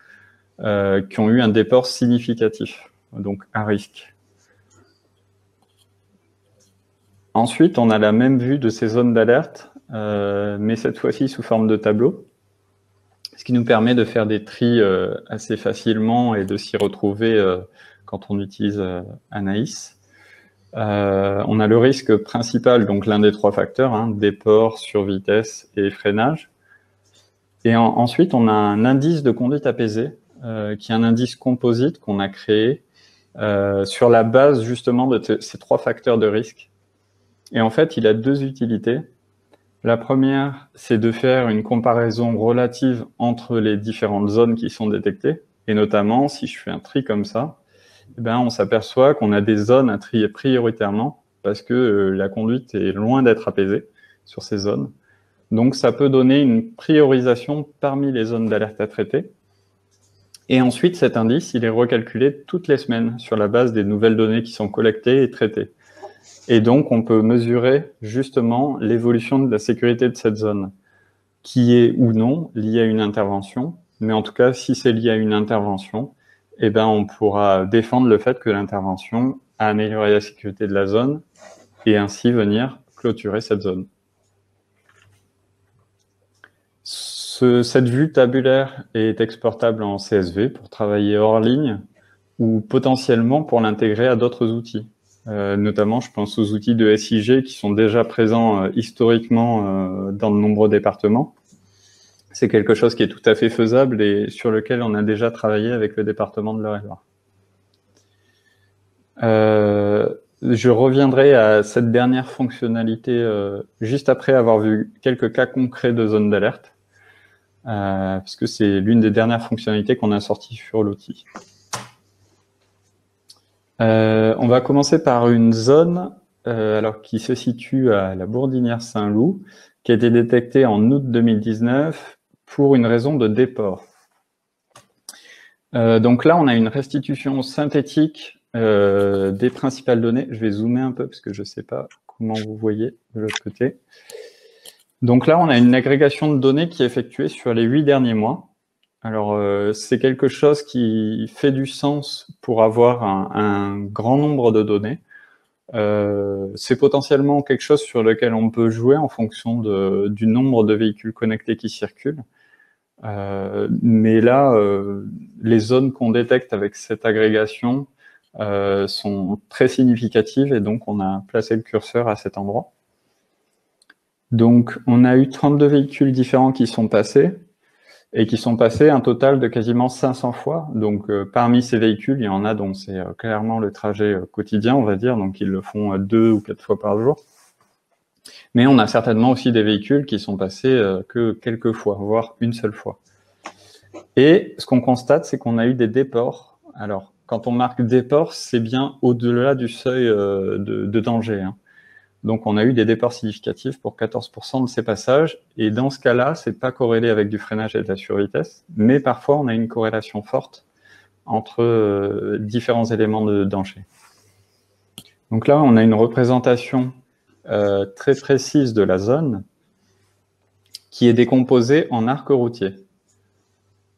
qui ont eu un déport significatif, donc à risque. Ensuite, on a la même vue de ces zones d'alerte, mais cette fois-ci sous forme de tableau, ce qui nous permet de faire des tris assez facilement et de s'y retrouver quand on utilise Anaïs. On a le risque principal, donc l'un des 3 facteurs, hein, déport, survitesse et freinage. Et ensuite, on a un indice de conduite apaisée, qui est un indice composite qu'on a créé sur la base justement de ces 3 facteurs de risque. Et en fait, il a 2 utilités. La première, c'est de faire une comparaison relative entre les différentes zones qui sont détectées. Et notamment, si je fais un tri comme ça, on s'aperçoit qu'on a des zones à trier prioritairement parce que la conduite est loin d'être apaisée sur ces zones. Donc, ça peut donner une priorisation parmi les zones d'alerte à traiter. Et ensuite, cet indice, il est recalculé toutes les semaines sur la base des nouvelles données qui sont collectées et traitées. Et donc, on peut mesurer justement l'évolution de la sécurité de cette zone, qui est ou non liée à une intervention. Mais en tout cas, si c'est lié à une intervention, on pourra défendre le fait que l'intervention a amélioré la sécurité de la zone et ainsi venir clôturer cette zone. Cette vue tabulaire est exportable en CSV pour travailler hors ligne ou potentiellement pour l'intégrer à d'autres outils. Notamment, je pense aux outils de SIG qui sont déjà présents historiquement dans de nombreux départements. C'est quelque chose qui est tout à fait faisable et sur lequel on a déjà travaillé avec le département de l'Eure-et-Loir. Je reviendrai à cette dernière fonctionnalité juste après avoir vu quelques cas concrets de zones d'alerte, puisque c'est l'une des dernières fonctionnalités qu'on a sorties sur l'outil. On va commencer par une zone qui se situe à la Bourdinière Saint-Loup qui a été détecté en août 2019 pour une raison de déport. Donc là, on a une restitution synthétique des principales données. Je vais zoomer un peu parce que je ne sais pas comment vous voyez de l'autre côté. Donc là, on a une agrégation de données qui est effectuée sur les 8 derniers mois. Alors, c'est quelque chose qui fait du sens pour avoir un grand nombre de données. C'est potentiellement quelque chose sur lequel on peut jouer en fonction du nombre de véhicules connectés qui circulent. Mais là, les zones qu'on détecte avec cette agrégation sont très significatives et donc on a placé le curseur à cet endroit. Donc, on a eu 32 véhicules différents qui sont passés et qui sont passés un total de quasiment 500 fois. Donc, parmi ces véhicules, il y en a dont c'est clairement le trajet quotidien, on va dire, donc ils le font 2 ou 4 fois par jour. Mais on a certainement aussi des véhicules qui sont passés que quelques fois, voire une seule fois. Et ce qu'on constate, c'est qu'on a eu des déports. Alors, quand on marque déport, c'est bien au-delà du seuil de danger, hein. Donc, on a eu des déports significatifs pour 14% de ces passages. Et dans ce cas-là, c'est pas corrélé avec du freinage et de la survitesse, mais parfois, on a une corrélation forte entre différents éléments de danger. Donc là, on a une représentation très précise de la zone qui est décomposée en arcs routiers.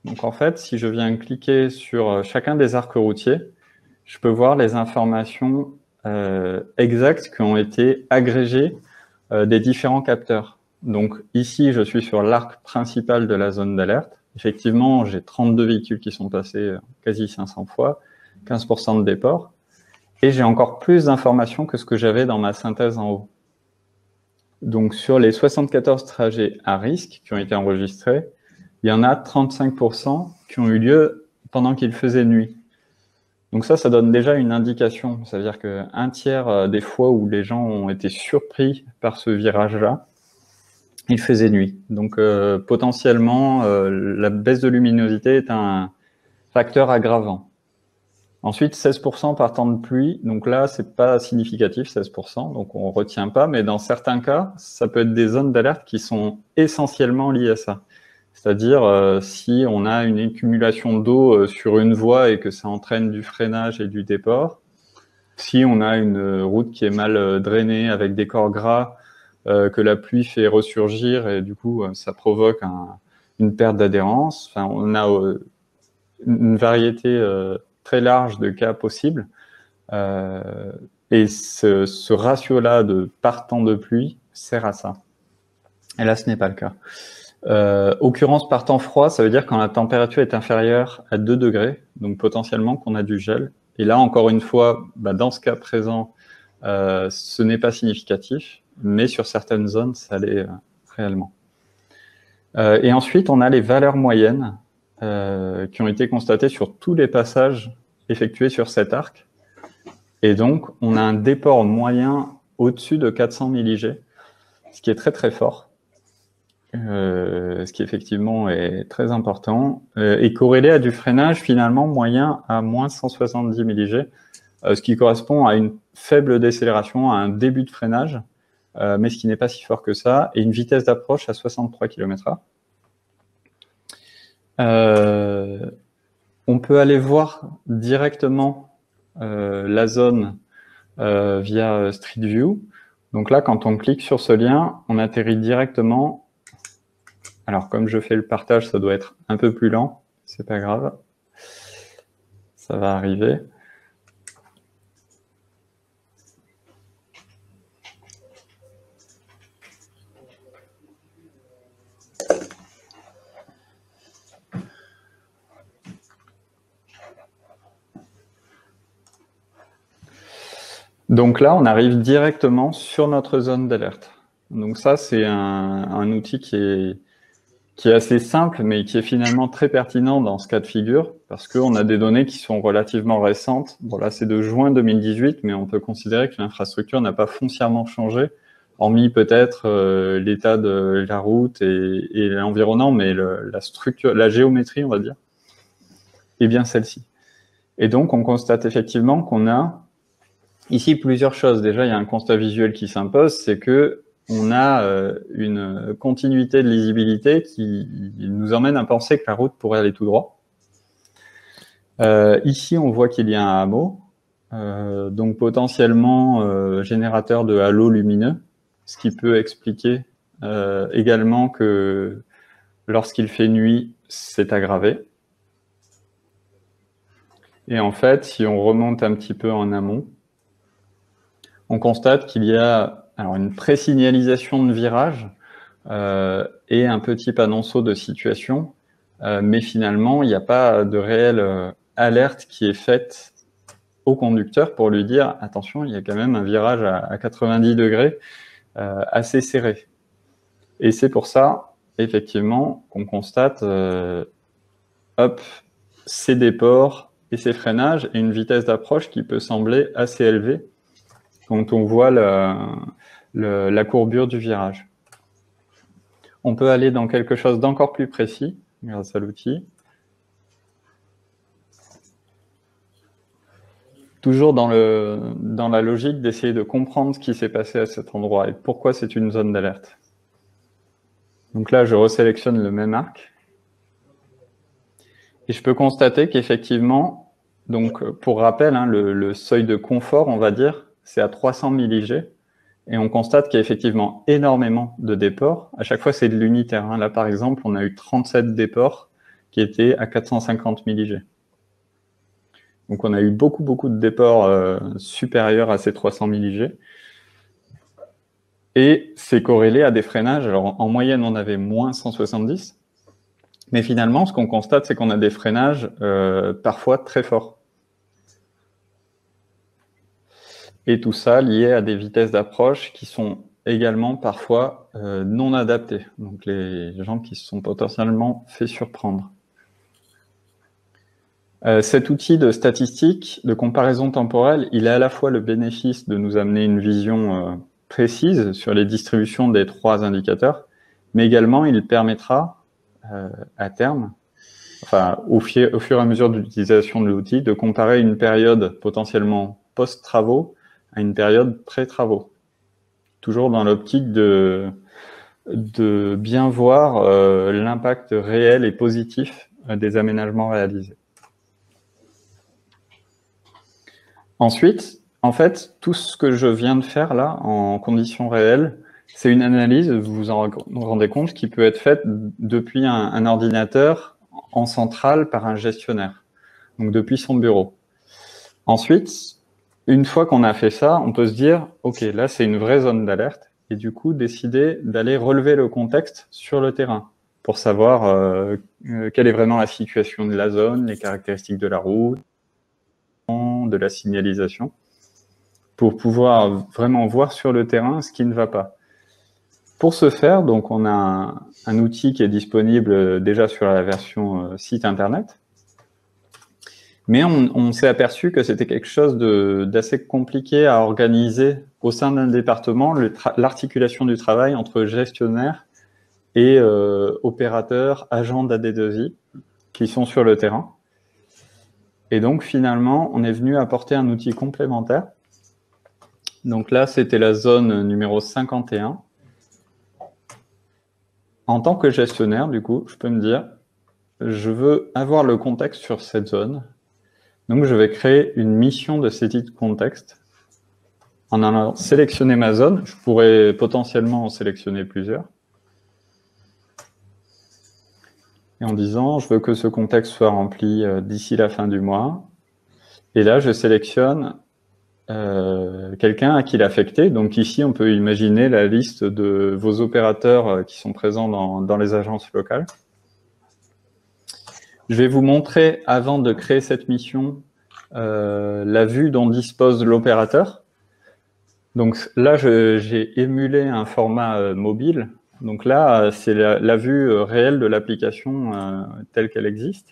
Donc, en fait, si je viens cliquer sur chacun des arcs routiers, je peux voir les informations exactes qui ont été agrégées des différents capteurs. Donc ici, je suis sur l'arc principal de la zone d'alerte. Effectivement, j'ai 32 véhicules qui sont passés quasi 500 fois, 15% de déport, et j'ai encore plus d'informations que ce que j'avais dans ma synthèse en haut. Donc sur les 74 trajets à risque qui ont été enregistrés, il y en a 35% qui ont eu lieu pendant qu'il faisait nuit. Donc ça donne déjà une indication. Ça veut dire qu'un tiers des fois où les gens ont été surpris par ce virage-là, il faisait nuit. Donc potentiellement, la baisse de luminosité est un facteur aggravant. Ensuite, 16% par temps de pluie. Donc là, c'est pas significatif, 16%. Donc on retient pas. Mais dans certains cas, ça peut être des zones d'alerte qui sont essentiellement liées à ça. C'est-à-dire, si on a une accumulation d'eau sur une voie et que ça entraîne du freinage et du déport, si on a une route qui est mal drainée avec des corps gras, que la pluie fait ressurgir et du coup, ça provoque une perte d'adhérence. Enfin, on a une variété très large de cas possibles. Et ce ratio-là de par temps de pluie sert à ça. Et là, ce n'est pas le cas. Occurrence par temps froid, ça veut dire quand la température est inférieure à 2 degrés, donc potentiellement qu'on a du gel. Et là, encore une fois, dans ce cas présent, ce n'est pas significatif, mais sur certaines zones, ça l'est réellement. Et ensuite, on a les valeurs moyennes qui ont été constatées sur tous les passages effectués sur cet arc. Et donc, on a un déport moyen au-dessus de 400 milligé, ce qui est très très fort. Ce qui effectivement est très important, et corrélé à du freinage finalement moyen à moins 170 milligé, ce qui correspond à une faible décélération, à un début de freinage, mais ce qui n'est pas si fort que ça, et une vitesse d'approche à 63 km/h. On peut aller voir directement la zone via Street View. Donc là, quand on clique sur ce lien, on atterrit directement. Alors, comme je fais le partage, ça doit être un peu plus lent. C'est pas grave. Ça va arriver. Donc là, on arrive directement sur notre zone d'alerte. Donc ça, c'est un outil qui est assez simple, mais qui est finalement très pertinent dans ce cas de figure, parce qu'on a des données qui sont relativement récentes. Bon, là, c'est de juin 2018, mais on peut considérer que l'infrastructure n'a pas foncièrement changé, hormis peut-être l'état de la route et l'environnement, mais la structure, la géométrie, on va dire, est bien celle-ci. Et donc, on constate effectivement qu'on a ici plusieurs choses. Déjà, il y a un constat visuel qui s'impose, c'est que on a une continuité de lisibilité qui nous emmène à penser que la route pourrait aller tout droit. Ici, on voit qu'il y a un hameau, donc potentiellement générateur de halos lumineux, ce qui peut expliquer également que lorsqu'il fait nuit, c'est aggravé. Et en fait, si on remonte un petit peu en amont, on constate qu'il y a alors une pré-signalisation de virage et un petit panonceau de situation, mais finalement, il n'y a pas de réelle alerte qui est faite au conducteur pour lui dire « Attention, il y a quand même un virage à 90 degrés assez serré ». Et c'est pour ça, effectivement, qu'on constate ces déports et ces freinages et une vitesse d'approche qui peut sembler assez élevée quand on voit la courbure du virage. On peut aller dans quelque chose d'encore plus précis grâce à l'outil. Toujours dans la logique d'essayer de comprendre ce qui s'est passé à cet endroit et pourquoi c'est une zone d'alerte. Donc là, je resélectionne le même arc. Et je peux constater qu'effectivement, donc pour rappel, hein, le seuil de confort, on va dire, c'est à 300 millig. Et on constate qu'il y a effectivement énormément de déports. À chaque fois, c'est de l'unitaire. Hein. Là, par exemple, on a eu 37 déports qui étaient à 450 millig. Donc, on a eu beaucoup de déports supérieurs à ces 300 millig. Et c'est corrélé à des freinages. Alors, en moyenne, on avait moins 170. Mais finalement, ce qu'on constate, c'est qu'on a des freinages parfois très forts. Et tout ça lié à des vitesses d'approche qui sont également parfois non adaptées. Donc les gens qui se sont potentiellement fait surprendre. Cet outil de statistique, de comparaison temporelle, il a à la fois le bénéfice de nous amener une vision précise sur les distributions des 3 indicateurs, mais également il permettra à terme, enfin au fur et à mesure de l'utilisation de l'outil, de comparer une période potentiellement post-travaux à une période pré-travaux. Toujours dans l'optique de bien voir l'impact réel et positif des aménagements réalisés. Ensuite, en fait, tout ce que je viens de faire là, en conditions réelles, c'est une analyse, vous vous en rendez compte, qui peut être faite depuis un ordinateur en centrale par un gestionnaire, donc depuis son bureau. Ensuite, une fois qu'on a fait ça, on peut se dire, OK, là, c'est une vraie zone d'alerte, et du coup, décider d'aller relever le contexte sur le terrain pour savoir quelle est vraiment la situation de la zone, les caractéristiques de la route, de la signalisation, pour pouvoir vraiment voir sur le terrain ce qui ne va pas. Pour ce faire, donc, on a un outil qui est disponible déjà sur la version site internet, mais on s'est aperçu que c'était quelque chose d'assez compliqué à organiser au sein d'un département, l'articulation du travail entre gestionnaires et opérateurs, agents d'AD2I qui sont sur le terrain. Et donc, finalement, on est venu apporter un outil complémentaire. Donc là, c'était la zone numéro 51. En tant que gestionnaire, du coup, je peux me dire, je veux avoir le contexte sur cette zone. Donc, je vais créer une mission de saisie de contexte. En allant sélectionner ma zone, je pourrais potentiellement en sélectionner plusieurs. Et en disant, je veux que ce contexte soit rempli d'ici la fin du mois. Et là, je sélectionne quelqu'un à qui l'affecter. Donc ici, on peut imaginer la liste de vos opérateurs qui sont présents dans les agences locales. Je vais vous montrer, avant de créer cette mission, la vue dont dispose l'opérateur. Donc là, j'ai émulé un format mobile. Donc là, c'est la vue réelle de l'application telle qu'elle existe.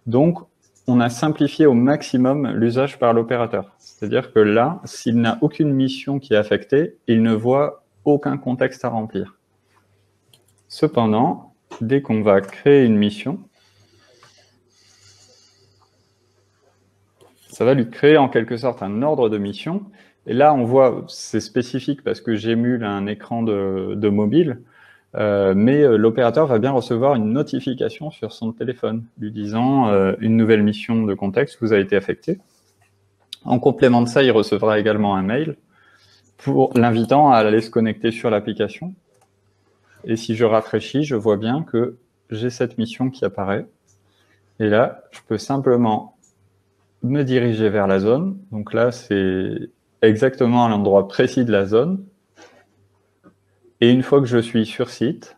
Donc, on a simplifié au maximum l'usage par l'opérateur. C'est-à-dire que là, s'il n'a aucune mission qui est affectée, il ne voit aucun contexte à remplir. Cependant, dès qu'on va créer une mission, ça va lui créer en quelque sorte un ordre de mission. Et là, on voit, c'est spécifique parce que j'émule un écran de mobile, mais l'opérateur va bien recevoir une notification sur son téléphone lui disant une nouvelle mission de contexte vous a été affectée. En complément de ça, il recevra également un mail pour l'invitant à aller se connecter sur l'application. Et si je rafraîchis, je vois bien que j'ai cette mission qui apparaît. Et là, je peux simplement me diriger vers la zone. Donc là, c'est exactement à l'endroit précis de la zone. Et une fois que je suis sur site,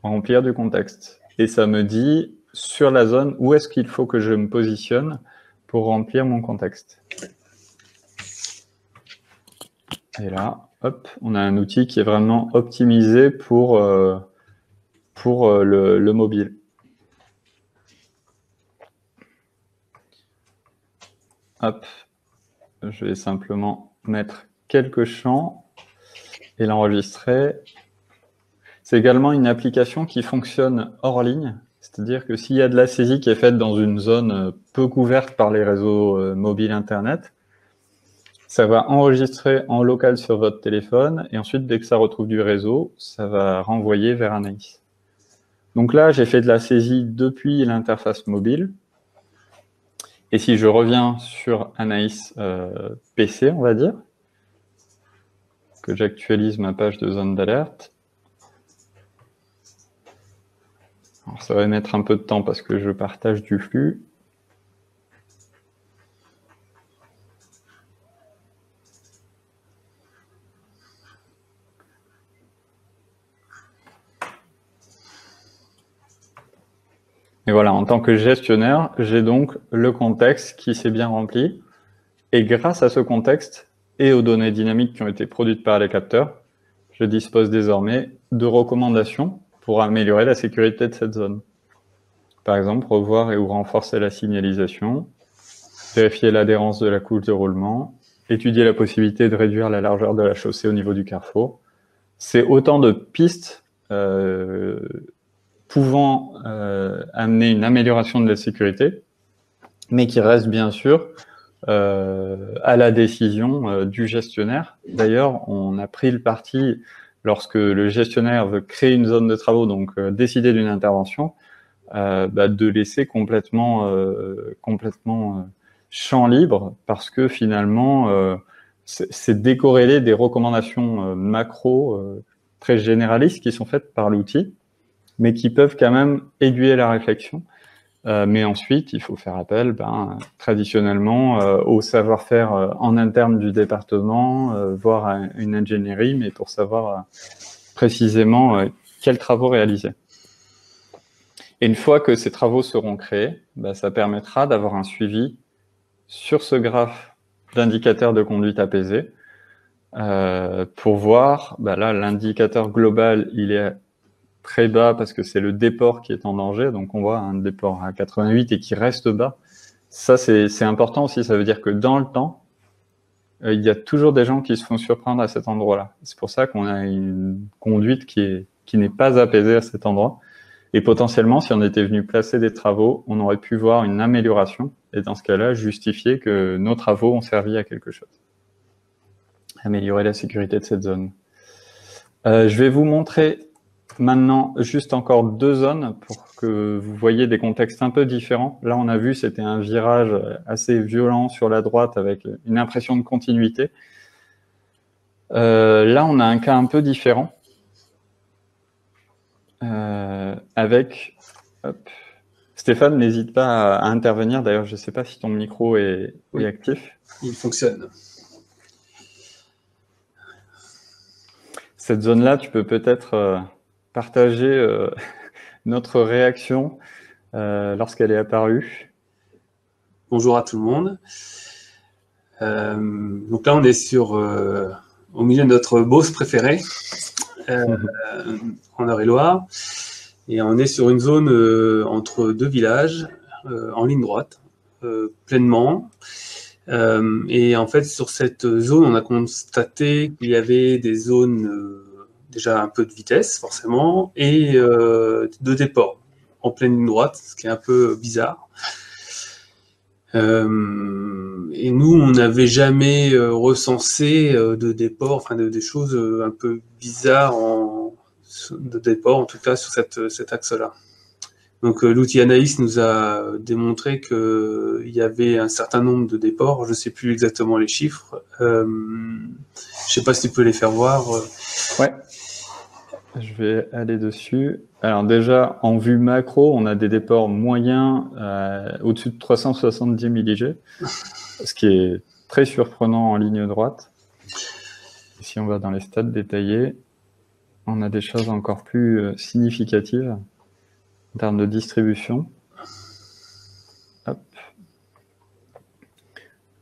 remplir du contexte. Et ça me dit sur la zone où est-ce qu'il faut que je me positionne pour remplir mon contexte. Et là, hop, on a un outil qui est vraiment optimisé pour le mobile. Hop, je vais simplement mettre quelques champs et l'enregistrer. C'est également une application qui fonctionne hors ligne, c'est-à-dire que s'il y a de la saisie qui est faite dans une zone peu couverte par les réseaux mobiles Internet, ça va enregistrer en local sur votre téléphone et ensuite, dès que ça retrouve du réseau, ça va renvoyer vers Anaïs. Donc là, j'ai fait de la saisie depuis l'interface mobile. Et si je reviens sur Anaïs PC, on va dire, que j'actualise ma page de zone d'alerte. Alors, ça va mettre un peu de temps parce que je partage du flux. Et voilà, en tant que gestionnaire, j'ai donc le contexte qui s'est bien rempli. Et grâce à ce contexte et aux données dynamiques qui ont été produites par les capteurs, je dispose désormais de recommandations pour améliorer la sécurité de cette zone. Par exemple, revoir et ou renforcer la signalisation, vérifier l'adhérence de la couche de roulement, étudier la possibilité de réduire la largeur de la chaussée au niveau du carrefour. C'est autant de pistes pouvant amener une amélioration de la sécurité, mais qui reste bien sûr à la décision du gestionnaire. D'ailleurs, on a pris le parti, lorsque le gestionnaire veut créer une zone de travaux, donc décider d'une intervention, de laisser complètement champ libre, parce que finalement, c'est décorrélé des recommandations macro très généralistes qui sont faites par l'outil, mais qui peuvent quand même aiguiller la réflexion. Mais ensuite, il faut faire appel traditionnellement au savoir-faire en interne du département, voire à une ingénierie, mais pour savoir précisément quels travaux réaliser. Et une fois que ces travaux seront créés, ça permettra d'avoir un suivi sur ce graphe d'indicateurs de conduite apaisée pour voir, là, l'indicateur global, il est très bas parce que c'est le déport qui est en danger. Donc, on voit un déport à 88 et qui reste bas. Ça, c'est important aussi. Ça veut dire que dans le temps, il y a toujours des gens qui se font surprendre à cet endroit-là. C'est pour ça qu'on a une conduite qui n'est pas apaisée à cet endroit. Et potentiellement, si on était venu placer des travaux, on aurait pu voir une amélioration. Et dans ce cas-là, justifier que nos travaux ont servi à quelque chose. Améliorer la sécurité de cette zone. Je vais vous montrer maintenant juste encore 2 zones pour que vous voyez des contextes un peu différents. Là, on a vu, c'était un virage assez violent sur la droite avec une impression de continuité. Là, on a un cas un peu différent. Avec... Hop. Stéphane, n'hésite pas à intervenir. D'ailleurs, je ne sais pas si ton micro est actif. Il fonctionne. Cette zone-là, tu peux peut-être partager notre réaction lorsqu'elle est apparue. Bonjour à tout le monde. Donc là, on est au milieu de notre Beauce préférée, en Eure-et-Loire. Et on est sur une zone entre 2 villages, en ligne droite, pleinement. Et en fait, sur cette zone, on a constaté qu'il y avait des zones déjà un peu de vitesse, forcément, et de déport en pleine ligne droite, ce qui est un peu bizarre. Et nous, on n'avait jamais recensé de déport, enfin des choses un peu bizarres de déport, en tout cas sur cet axe-là. Donc l'outil Anaïs nous a démontré qu'il y avait un certain nombre de déports, je ne sais plus exactement les chiffres. Je ne sais pas si tu peux les faire voir. Ouais, je vais aller dessus. Alors déjà, en vue macro, on a des déports moyens au-dessus de 370 milligés, ce qui est très surprenant en ligne droite. Et si on va dans les stats détaillés, on a des choses encore plus significatives en termes de distribution. Hop.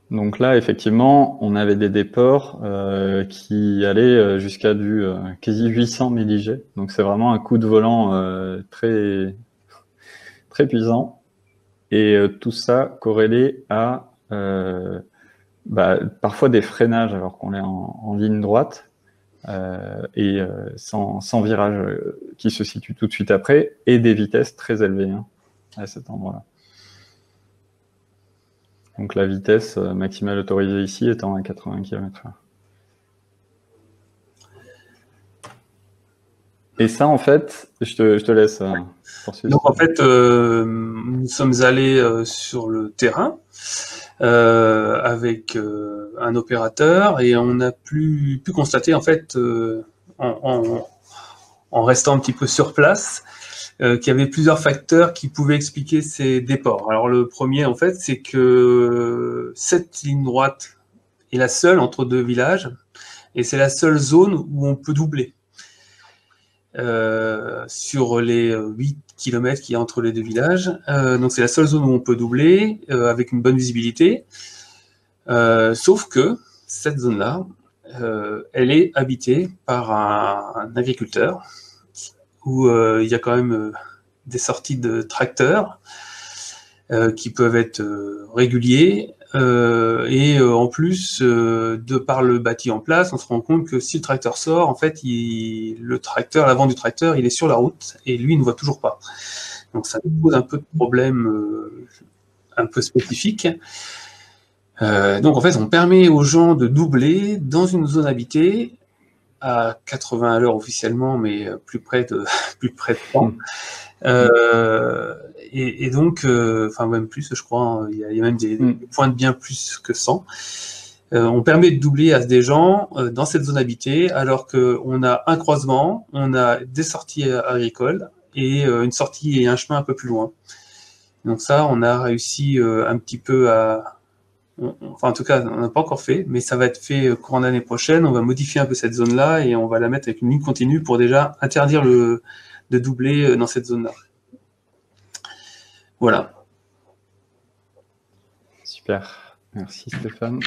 Donc là, effectivement, on avait des déports qui allaient jusqu'à du quasi 800 milligés. Donc c'est vraiment un coup de volant très, très puissant. Et tout ça corrélé à parfois des freinages alors qu'on est en ligne droite. Et sans virage qui se situe tout de suite après, et des vitesses très élevées à cet endroit-là. Donc la vitesse maximale autorisée ici étant à 80 km/h. Et ça, en fait, je te laisse poursuivre. Donc en fait, nous sommes allés sur le terrain avec un opérateur et on a pu constater en fait en restant un petit peu sur place qu'il y avait plusieurs facteurs qui pouvaient expliquer ces déports. Alors le premier en fait, c'est que cette ligne droite est la seule entre deux villages et c'est la seule zone où on peut doubler. Sur les 8 km qu'il y a entre les deux villages. Donc c'est la seule zone où on peut doubler avec une bonne visibilité. Sauf que cette zone-là, elle est habitée par un agriculteur où il y a quand même des sorties de tracteurs qui peuvent être réguliers. Et en plus, de par le bâti en place, on se rend compte que si le tracteur sort, en fait, l'avant du tracteur, il est sur la route et lui, il ne voit toujours pas. Donc ça nous pose un peu de problème un peu spécifique. Donc en fait, on permet aux gens de doubler dans une zone habitée à 80 à l'heure officiellement, mais plus près de 100. Et donc, enfin même plus, je crois, hein, il y a même des points de bien plus que 100. On permet de doubler à des gens dans cette zone habitée, alors qu'on a un croisement, on a des sorties agricoles et une sortie et un chemin un peu plus loin. Donc ça, on a réussi un petit peu enfin en tout cas, on n'a pas encore fait, mais ça va être fait courant d'année prochaine. On va modifier un peu cette zone-là et on va la mettre avec une ligne continue pour déjà interdire de doubler dans cette zone-là. Voilà. Super, merci Stéphane.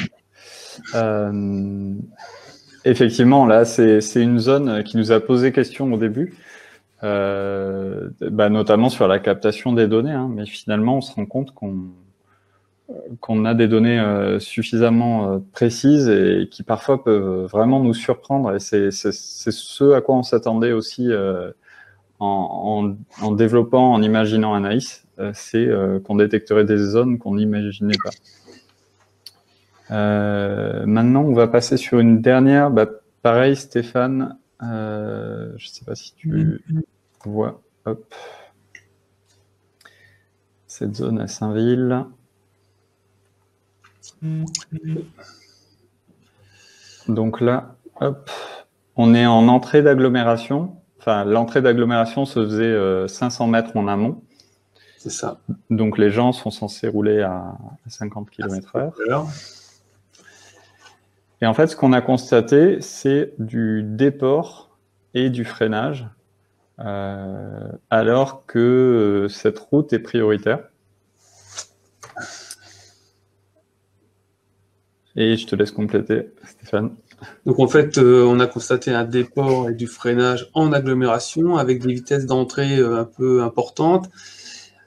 Effectivement, là, c'est une zone qui nous a posé question au début, notamment sur la captation des données, mais finalement, on se rend compte qu'on a des données suffisamment précises et qui parfois peuvent vraiment nous surprendre. Et c'est ce à quoi on s'attendait aussi en développant, en imaginant Anaïs, c'est qu'on détecterait des zones qu'on n'imaginait pas. Maintenant, on va passer sur une dernière. Pareil, Stéphane, je ne sais pas si tu vois. Hop. Cette zone à Saint-Ville. Donc là, hop, on est en entrée d'agglomération. Enfin, l'entrée d'agglomération se faisait 500 mètres en amont. C'est ça. Donc les gens sont censés rouler à 50 km/h. Et en fait, ce qu'on a constaté, c'est du déport et du freinage, alors que cette route est prioritaire. Et je te laisse compléter, Stéphane. Donc en fait, on a constaté un déport et du freinage en agglomération avec des vitesses d'entrée un peu importantes,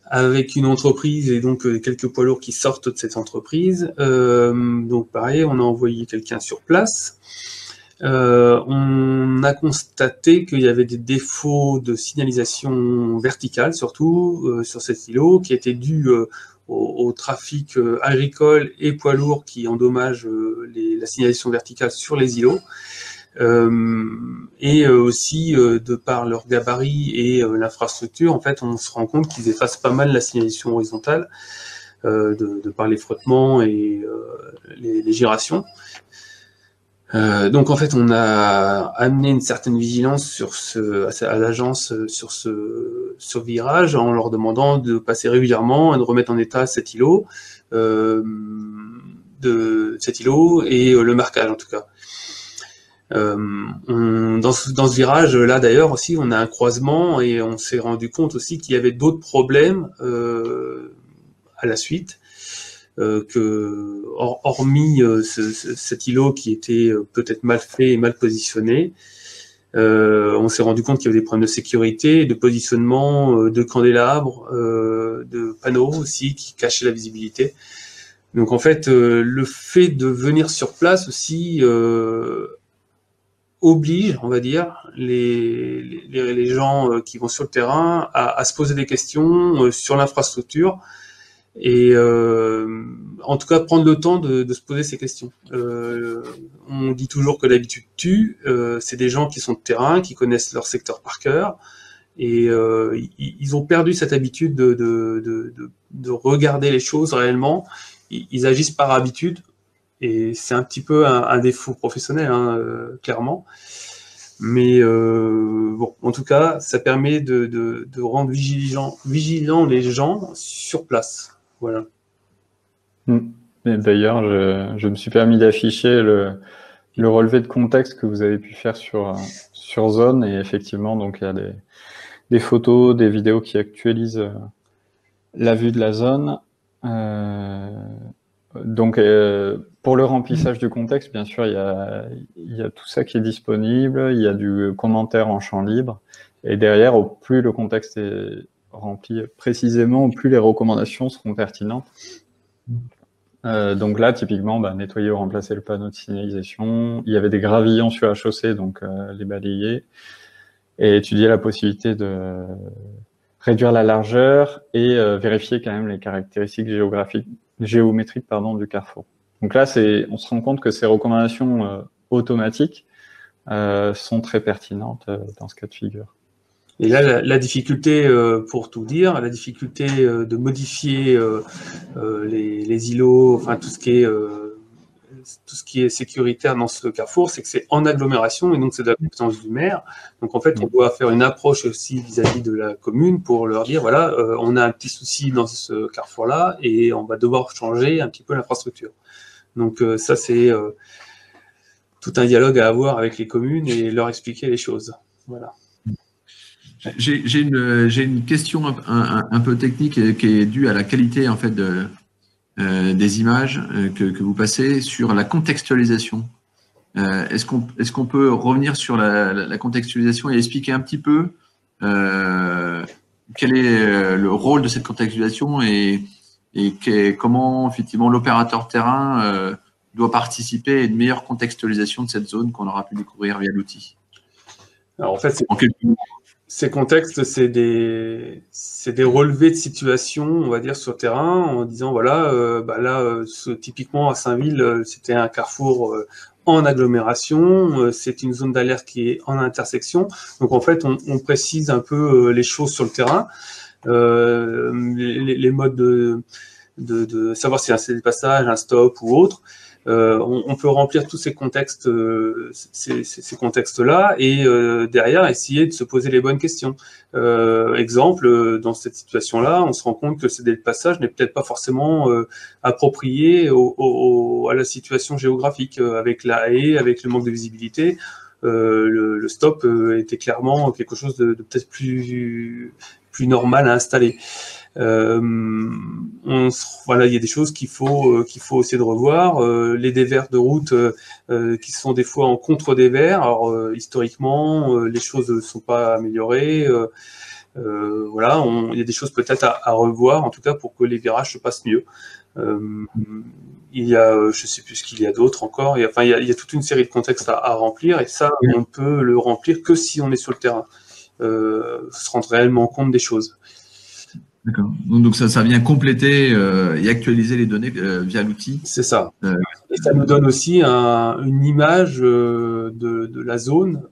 avec une entreprise et donc quelques poids lourds qui sortent de cette entreprise. Donc pareil, on a envoyé quelqu'un sur place. On a constaté qu'il y avait des défauts de signalisation verticale, surtout sur cet îlot, qui étaient dus au trafic agricole et poids lourd qui endommage la signalisation verticale sur les îlots. Et aussi, de par leur gabarit et l'infrastructure, en fait, on se rend compte qu'ils effacent pas mal la signalisation horizontale, de par les frottements et les gyrations. Donc en fait, on a amené une certaine vigilance à l'agence sur ce virage en leur demandant de passer régulièrement et de remettre en état cet îlot, et le marquage en tout cas. Dans ce virage-là d'ailleurs aussi, on a un croisement et on s'est rendu compte aussi qu'il y avait d'autres problèmes à la suite. Hormis cet îlot qui était peut-être mal fait et mal positionné, on s'est rendu compte qu'il y avait des problèmes de sécurité, de positionnement, de candélabres, de panneaux aussi qui cachaient la visibilité. Donc en fait, le fait de venir sur place aussi oblige, on va dire, les gens qui vont sur le terrain à se poser des questions sur l'infrastructure, et en tout cas prendre le temps de se poser ces questions. On dit toujours que l'habitude tue, c'est des gens qui sont de terrain, qui connaissent leur secteur par cœur, et ils ont perdu cette habitude de regarder les choses réellement. Ils agissent par habitude, et c'est un petit peu un défaut professionnel, hein, clairement. Mais bon, en tout cas, ça permet de rendre vigilants les gens sur place. Voilà. D'ailleurs, je me suis permis d'afficher le relevé de contexte que vous avez pu faire sur Zone, et effectivement, donc il y a des photos, des vidéos qui actualisent la vue de la zone. Donc, pour le remplissage du contexte, bien sûr, il y a tout ça qui est disponible, il y a du commentaire en champ libre, et derrière, au plus le contexte est rempli précisément, au plus les recommandations seront pertinentes. Donc là, typiquement, nettoyer ou remplacer le panneau de signalisation. Il y avait des gravillons sur la chaussée, donc les balayer, et étudier la possibilité de réduire la largeur et vérifier quand même les caractéristiques géométriques du carrefour. Donc là, on se rend compte que ces recommandations automatiques sont très pertinentes dans ce cas de figure. Et là, la difficulté, pour tout dire, la difficulté de modifier les îlots, enfin tout ce qui est sécuritaire dans ce carrefour, c'est que c'est en agglomération et donc c'est de la compétence du maire. Donc en fait, on doit faire une approche aussi vis-à-vis de la commune pour leur dire, voilà, on a un petit souci dans ce carrefour-là et on va devoir changer un petit peu l'infrastructure. Donc ça, c'est tout un dialogue à avoir avec les communes et leur expliquer les choses. Voilà. J'ai une question un peu technique qui est due à la qualité en fait des images que vous passez sur la contextualisation. Est-ce qu'on peut revenir sur la contextualisation et expliquer un petit peu quel est le rôle de cette contextualisation et comment effectivement l'opérateur terrain doit participer à une meilleure contextualisation de cette zone qu'on aura pu découvrir via l'outil? Alors en fait, ces contextes, c'est des relevés de situation, on va dire, sur le terrain, en disant, voilà, typiquement à Saint-Ville, c'était un carrefour en agglomération, c'est une zone d'alerte qui est en intersection. Donc en fait, on précise un peu les choses sur le terrain, les modes de savoir si c'est un passage, un stop ou autre. On peut remplir tous ces contextes, ces contextes-là, et derrière essayer de se poser les bonnes questions. Exemple, dans cette situation-là, on se rend compte que ce passage n'est peut-être pas forcément approprié à la situation géographique, avec la haie, avec le manque de visibilité. Le stop était clairement quelque chose de peut-être plus normal à installer. Voilà, il y a des choses qu'il faut essayer de revoir. Les dévers de route qui sont des fois en contre-dévers. Alors historiquement, les choses ne sont pas améliorées. Voilà, il y a des choses peut-être à revoir, en tout cas pour que les virages se passent mieux. Il y a, je sais plus ce qu'il y a d'autre encore. Il y a toute une série de contextes à remplir, et ça, on peut le remplir que si on est sur le terrain, se rendre réellement compte des choses. D'accord. Donc ça vient compléter et actualiser les données via l'outil. C'est ça. Et ça nous donne aussi une image de la zone,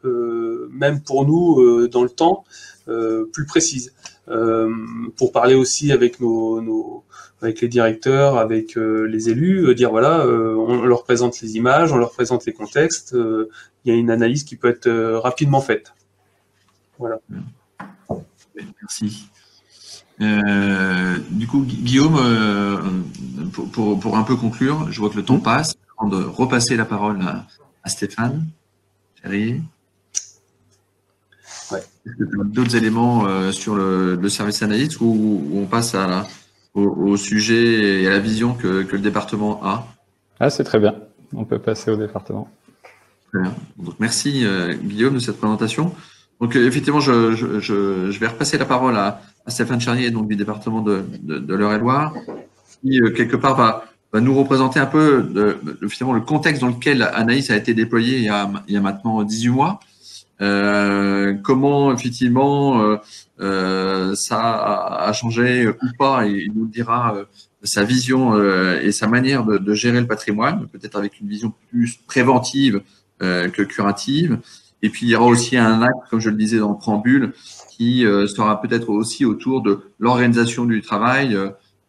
même pour nous, dans le temps, plus précise. Pour parler aussi avec avec les directeurs, avec les élus, dire voilà, on leur présente les images, on leur présente les contextes, il y a une analyse qui peut être rapidement faite. Voilà. Merci. Du coup, Guillaume, pour un peu conclure, je vois que le temps passe. Avant de repasser la parole à Stéphane Charrier. Ouais. Est-ce que tu as d'autres éléments sur le service analyse ou on passe au sujet et à la vision que le département a? Ah, c'est très bien. On peut passer au département. Très bien. Donc, merci Guillaume de cette présentation. Donc effectivement, je vais repasser la parole à Stéphane Charrier, donc du département de l'Eure-et-Loire, qui quelque part va nous représenter un peu finalement le contexte dans lequel Anaïs a été déployée il y a maintenant 18 mois. Comment effectivement ça a changé ou pas, et il nous dira sa vision et sa manière de gérer le patrimoine, peut-être avec une vision plus préventive que curative. Et puis, il y aura aussi un acte, comme je le disais dans le préambule, qui sera peut-être aussi autour de l'organisation du travail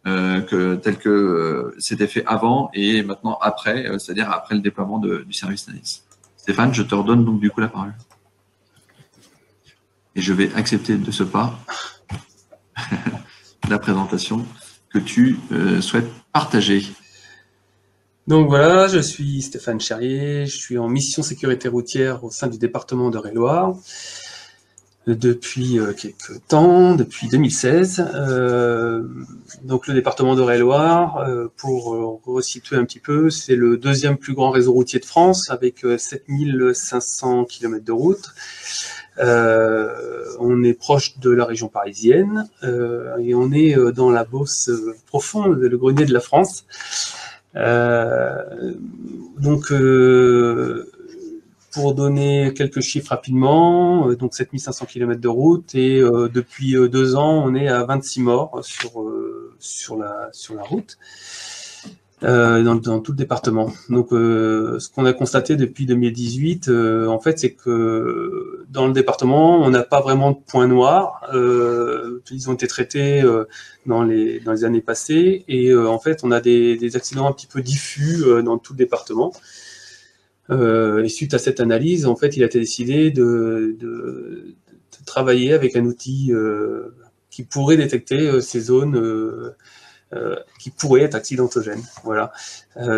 tel que c'était fait avant et maintenant après, c'est-à-dire après le déploiement du service analyse. Stéphane, je te redonne donc du coup la parole. Et je vais accepter de ce pas la présentation que tu souhaites partager. Donc voilà, je suis Stéphane Charrier, je suis en mission sécurité routière au sein du département d'Eure-et-Loire depuis quelques temps, depuis 2016. Donc le département d'Eure-et-Loire, pour resituer un petit peu, c'est le deuxième plus grand réseau routier de France avec 7500 km de route. On est proche de la région parisienne et on est dans la Beauce profonde, le grenier de la France. Donc, pour donner quelques chiffres rapidement, donc 7500 km de route et depuis 2 ans, on est à 26 morts sur la route. Dans tout le département. Donc, ce qu'on a constaté depuis 2018, en fait, c'est que dans le département, on n'a pas vraiment de points noirs. Ils ont été traités dans les années passées, et en fait, on a des accidents un petit peu diffus dans tout le département. Et suite à cette analyse, en fait, il a été décidé de travailler avec un outil qui pourrait détecter ces zones qui pourraient être accidentogènes. Voilà.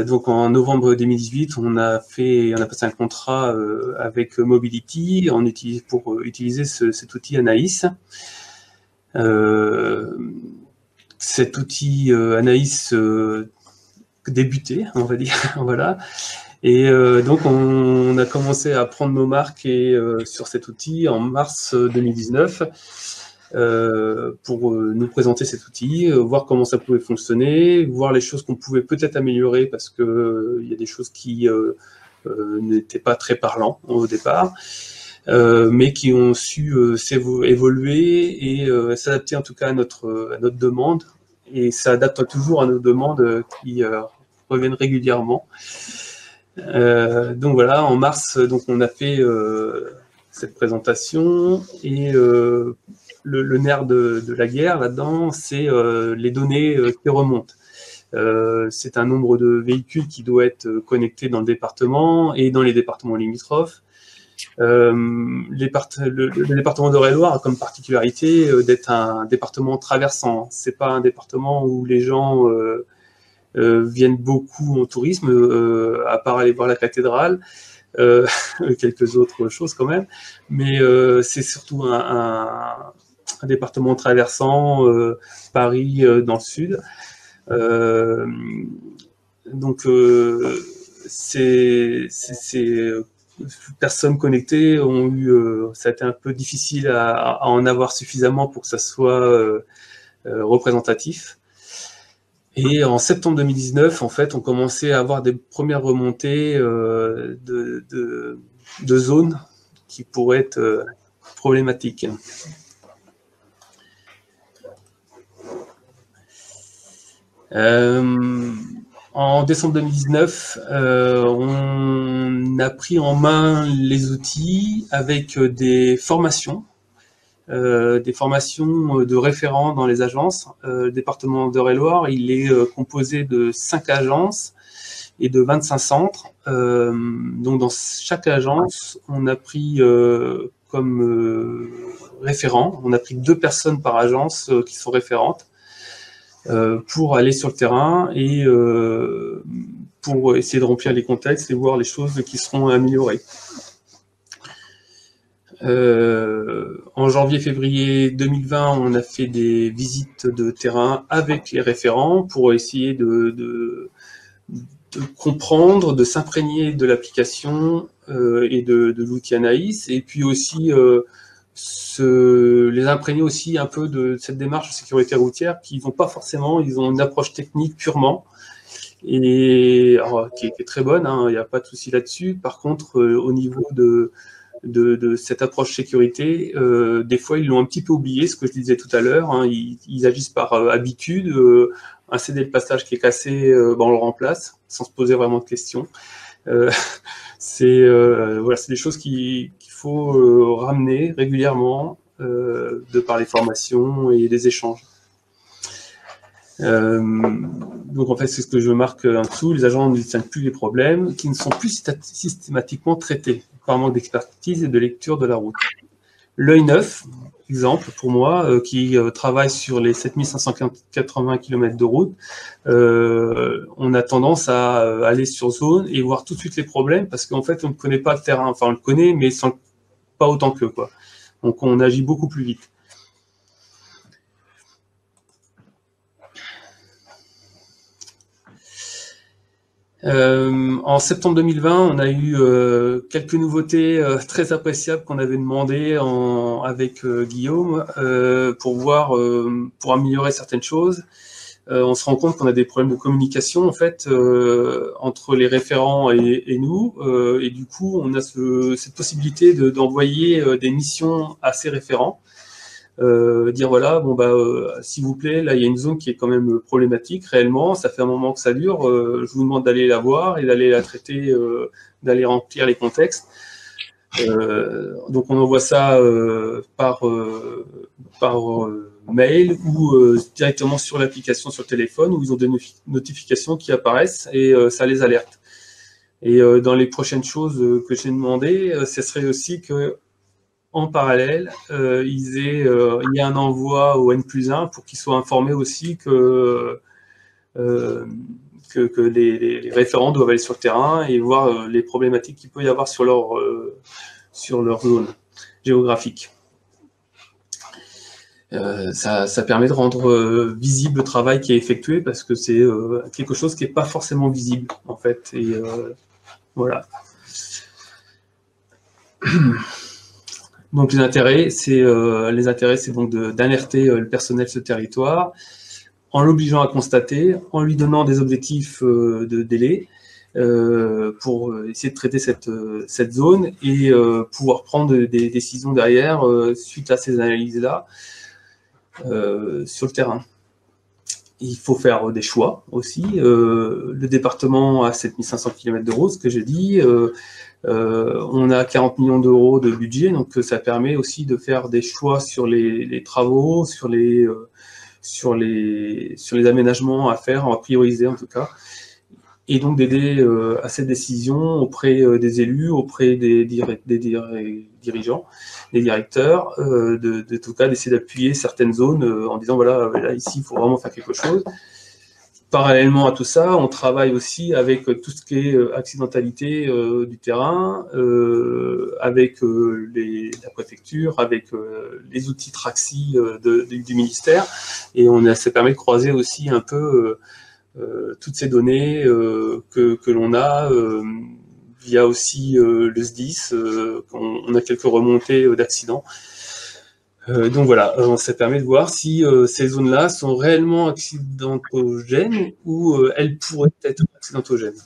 Donc en novembre 2018, on a passé un contrat avec Mobility pour utiliser cet outil Anaïs. Cet outil Anaïs débutait, on va dire, voilà. Et donc on a commencé à prendre nos marques sur cet outil en mars 2019. Pour nous présenter cet outil, voir comment ça pouvait fonctionner, voir les choses qu'on pouvait peut-être améliorer parce que il y a des choses qui n'étaient pas très parlants au départ, mais qui ont su évoluer et s'adapter en tout cas à notre demande, et ça adapte toujours à nos demandes qui reviennent régulièrement. Donc voilà, en mars, donc on a fait cette présentation et le nerf de la guerre là-dedans, c'est les données qui remontent. C'est un nombre de véhicules qui doit être connecté dans le département et dans les départements limitrophes. Le département d'Eure-et-Loire a comme particularité d'être un département traversant. C'est pas un département où les gens viennent beaucoup en tourisme, à part aller voir la cathédrale. Quelques autres choses quand même, mais c'est surtout un département traversant Paris dans le sud. Donc ces personnes connectées ont eu, ça a été un peu difficile à en avoir suffisamment pour que ça soit représentatif. Et en septembre 2019, en fait, on commençait à avoir des premières remontées de zones qui pourraient être problématiques. En décembre 2019, on a pris en main les outils avec des formations de référents dans les agences. Le département d'Eure-et-Loir, il est composé de 5 agences et de 25 centres. Donc dans chaque agence, on a pris comme référent, on a pris 2 personnes par agence qui sont référentes pour aller sur le terrain et pour essayer de remplir les contextes et voir les choses qui seront améliorées. En janvier-février 2020, on a fait des visites de terrain avec les référents pour essayer de comprendre, de s'imprégner de l'application et de l'outil Anaïs, et puis aussi les imprégner aussi un peu de cette démarche de sécurité routière qu'ils n'ont pas forcément, ils ont une approche technique purement, et alors, qui est très bonne, hein, il n'y a pas de souci là-dessus. Par contre, au niveau de cette approche sécurité, des fois ils l'ont un petit peu oublié, ce que je disais tout à l'heure, hein, ils agissent par habitude, un CD de passage qui est cassé, on le remplace, sans se poser vraiment de questions. Voilà, c'est des choses qu'il faut ramener régulièrement de par les formations et les échanges. Donc en fait, c'est ce que je marque en dessous, les agents ne distinguent plus les problèmes qui ne sont plus systématiquement traités par manque d'expertise et de lecture de la route. L'œil neuf, exemple pour moi, qui travaille sur les 7580 km de route, on a tendance à aller sur zone et voir tout de suite les problèmes parce qu'en fait on ne connaît pas le terrain, enfin on le connaît mais pas autant qu'eux, quoi. Donc on agit beaucoup plus vite. En septembre 2020, on a eu quelques nouveautés très appréciables qu'on avait demandé avec Guillaume pour voir, pour améliorer certaines choses. On se rend compte qu'on a des problèmes de communication en fait entre les référents et nous, et du coup, on a cette possibilité d'envoyer des missions à ces référents. Dire voilà, bon bah s'il vous plaît, là il y a une zone qui est quand même problématique réellement, ça fait un moment que ça dure, je vous demande d'aller la voir et d'aller la traiter, d'aller remplir les contextes. Donc on envoie ça par mail ou directement sur l'application sur le téléphone où ils ont des notifications qui apparaissent et ça les alerte. Et dans les prochaines choses que j'ai demandé, ce serait aussi que en parallèle, il y a un envoi au N+1 pour qu'ils soient informés aussi que les référents doivent aller sur le terrain et voir les problématiques qu'il peut y avoir sur leur zone géographique. Ça permet de rendre visible le travail qui est effectué parce que c'est quelque chose qui n'est pas forcément visible en fait. Et voilà. Donc les intérêts, c'est donc d'alerter le personnel de ce territoire en l'obligeant à constater, en lui donnant des objectifs de délai pour essayer de traiter cette zone et pouvoir prendre des décisions derrière suite à ces analyses-là sur le terrain. Il faut faire des choix aussi. Le département a 7500 km de route, ce que j'ai dit. On a 40 millions d'euros de budget, donc ça permet aussi de faire des choix sur les travaux, sur les aménagements à faire, à prioriser en tout cas, et donc d'aider à cette décision auprès des élus, auprès des dirigeants, des directeurs, de tout cas d'essayer d'appuyer certaines zones en disant voilà, là ici il faut vraiment faire quelque chose. Parallèlement à tout ça, on travaille aussi avec tout ce qui est accidentalité du terrain, avec la préfecture, avec les outils Traxi du ministère, et ça permet de croiser aussi un peu toutes ces données que l'on a via aussi le SDIS, on a quelques remontées d'accidents. Donc voilà, ça permet de voir si ces zones-là sont réellement accidentogènes ou elles pourraient être accidentogènes.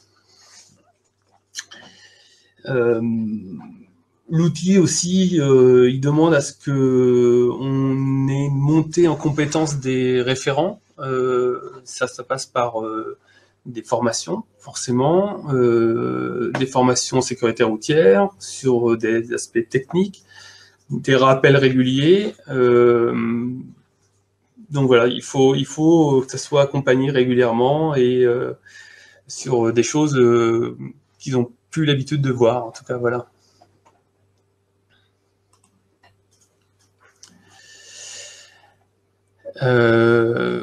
L'outil aussi, il demande à ce qu'on ait monté en compétence des référents Ça passe par des formations, forcément, des formations en sécurité routière sur des aspects techniques, des rappels réguliers. Donc voilà, il faut que ça soit accompagné régulièrement et sur des choses qu'ils n'ont plus l'habitude de voir, en tout cas, voilà.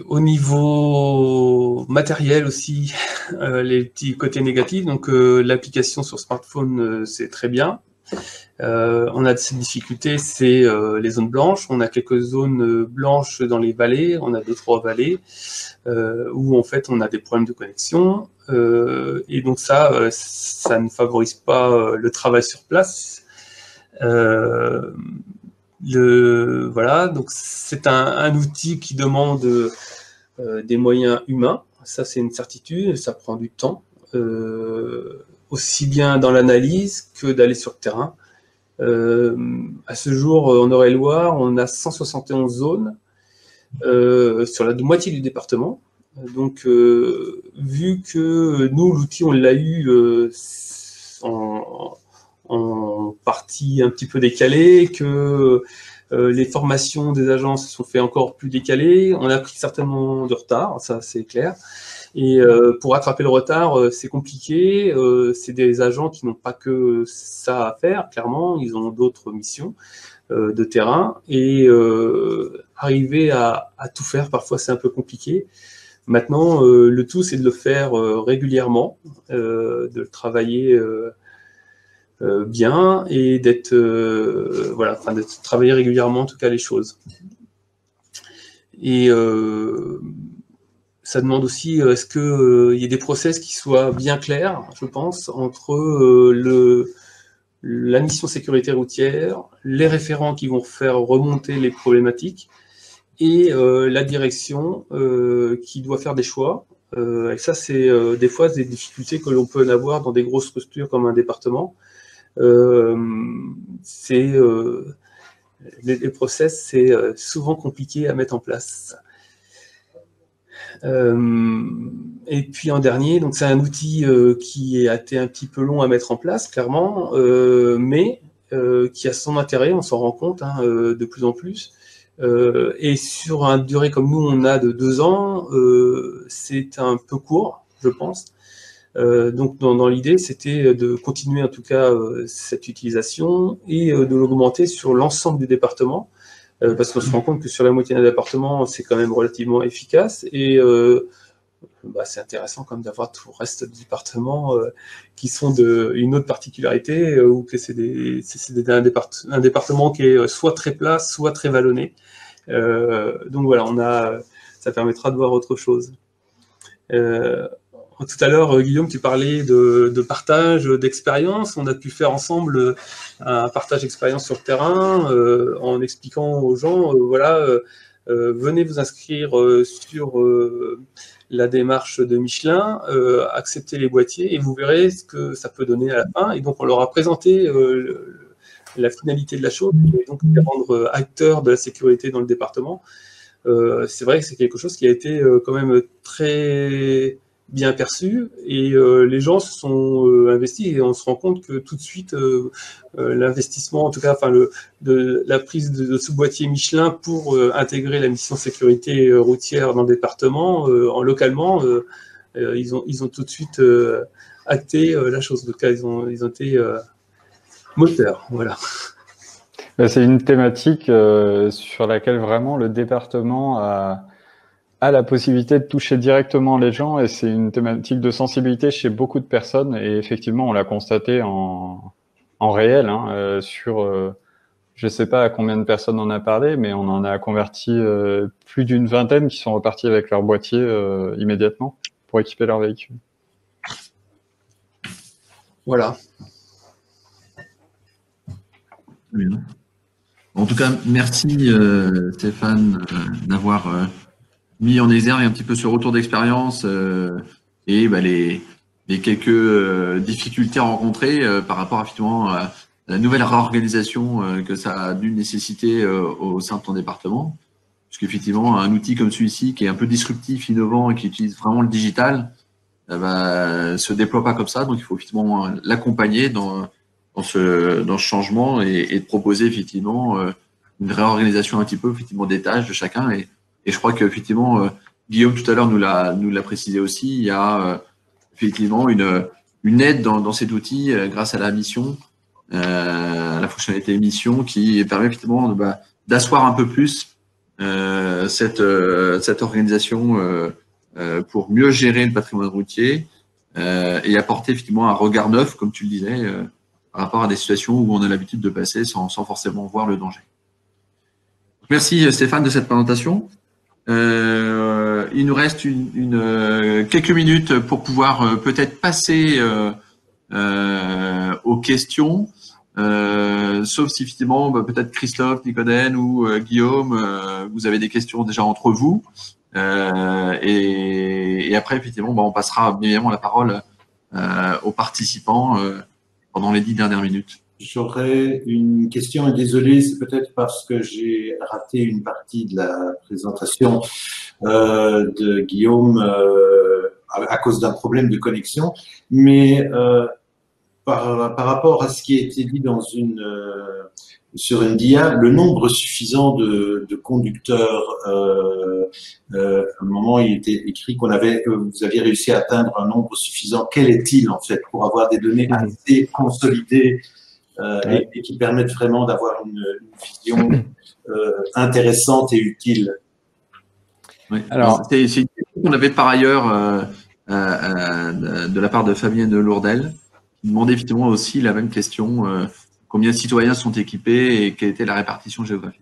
Au niveau matériel aussi, les petits côtés négatifs, donc l'application sur smartphone, c'est très bien. On a ces difficultés, c'est les zones blanches. On a quelques zones blanches dans les vallées, on a 2-3 vallées où en fait on a des problèmes de connexion. Et donc ça ne favorise pas le travail sur place. Voilà, donc c'est un outil qui demande des moyens humains. Ça, c'est une certitude, ça prend du temps, aussi bien dans l'analyse que d'aller sur le terrain. À ce jour, en Eure-et-Loire, on a 171 zones sur la moitié du département. Donc, vu que nous, l'outil, on l'a eu en partie un petit peu décalée, que les formations des agents se sont fait encore plus décalées, on a pris certainement du retard, ça c'est clair. Et pour rattraper le retard, c'est compliqué. C'est des agents qui n'ont pas que ça à faire, clairement. Ils ont d'autres missions de terrain. Et arriver à tout faire, parfois, c'est un peu compliqué. Maintenant, le tout, c'est de le faire régulièrement, de le travailler bien et d'être voilà, enfin, de travailler régulièrement, en tout cas, les choses. Et ça demande aussi, est-ce qu'il y a des process qui soient bien clairs, je pense, entre la mission sécurité routière, les référents qui vont faire remonter les problématiques, et la direction qui doit faire des choix. Et ça, c'est des fois des difficultés que l'on peut avoir dans des grosses structures comme un département. Les process, c'est souvent compliqué à mettre en place. Et puis en dernier, donc c'est un outil qui a été un petit peu long à mettre en place, clairement, mais qui a son intérêt, on s'en rend compte de plus en plus. Et sur une durée comme nous, on a de 2 ans, c'est un peu court, je pense. Donc dans l'idée, c'était de continuer en tout cas cette utilisation et de l'augmenter sur l'ensemble du département. Parce qu'on se rend compte que sur la moitié d'un département, c'est quand même relativement efficace et c'est intéressant comme d'avoir tout le reste du département qui sont une autre particularité ou que c'est un département qui est soit très plat, soit très vallonné. Donc voilà, ça permettra de voir autre chose. Tout à l'heure, Guillaume, tu parlais de partage d'expérience. On a pu faire ensemble un partage d'expérience sur le terrain en expliquant aux gens, venez vous inscrire sur la démarche de Michelin, acceptez les boîtiers et vous verrez ce que ça peut donner à la fin. Et donc, on leur a présenté la finalité de la chose, et donc les rendre acteurs de la sécurité dans le département. C'est vrai que c'est quelque chose qui a été quand même très bien perçu et les gens se sont investis et on se rend compte que tout de suite l'investissement, en tout cas la prise de ce boîtier Michelin pour intégrer la mission sécurité routière dans le département localement, ils ont tout de suite acté la chose. En tout cas, ils ont été moteurs, voilà. C'est une thématique sur laquelle vraiment le département a la possibilité de toucher directement les gens et c'est une thématique de sensibilité chez beaucoup de personnes et effectivement on l'a constaté en réel sur je sais pas à combien de personnes on a parlé mais on en a converti plus d'une vingtaine qui sont repartis avec leur boîtier immédiatement pour équiper leur véhicule. Voilà. Bien. En tout cas, merci Stéphane d'avoir mis en exergue un petit peu ce retour d'expérience et les quelques difficultés rencontrées par rapport effectivement à la nouvelle réorganisation que ça a dû nécessiter au sein de ton département. Parce qu'effectivement, un outil comme celui-ci, qui est un peu disruptif, innovant et qui utilise vraiment le digital, se déploie pas comme ça. Donc, il faut effectivement l'accompagner dans ce changement et proposer effectivement une réorganisation un petit peu effectivement des tâches de chacun. Et je crois qu'effectivement, Guillaume tout à l'heure nous l'a précisé aussi, il y a effectivement une aide dans cet outil grâce à la mission, à la fonctionnalité mission qui permet effectivement d'asseoir un peu plus cette organisation pour mieux gérer le patrimoine routier et apporter effectivement un regard neuf, comme tu le disais, par rapport à des situations où on a l'habitude de passer sans forcément voir le danger. Merci Stéphane de cette présentation. Il nous reste quelques minutes pour pouvoir peut-être passer aux questions. Sauf si effectivement, peut-être Christophe, Nicodème ou Guillaume, vous avez des questions déjà entre vous. Et après, effectivement, on passera bien évidemment la parole aux participants pendant les 10 dernières minutes. J'aurais une question, et désolé, c'est peut-être parce que j'ai raté une partie de la présentation de Guillaume à cause d'un problème de connexion, mais par rapport à ce qui a été dit sur une dia, le nombre suffisant de conducteurs, à un moment il était écrit vous aviez réussi à atteindre un nombre suffisant. Quel est-il en fait pour avoir des données assez consolidées et qui permettent vraiment d'avoir une vision intéressante et utile? Oui. Alors, c'est une question qu'on avait par ailleurs de la part de Fabienne Lourdel, qui demandait effectivement aussi la même question, combien de citoyens sont équipés et quelle était la répartition géographique?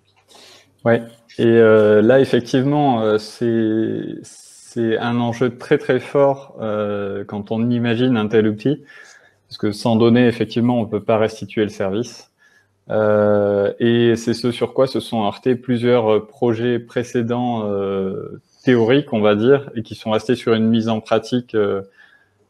Oui, et là, effectivement, c'est un enjeu très très fort quand on imagine un tel outil, parce que sans données, effectivement, on ne peut pas restituer le service. Et c'est ce sur quoi se sont heurtés plusieurs projets précédents théoriques, on va dire, et qui sont restés sur une mise en pratique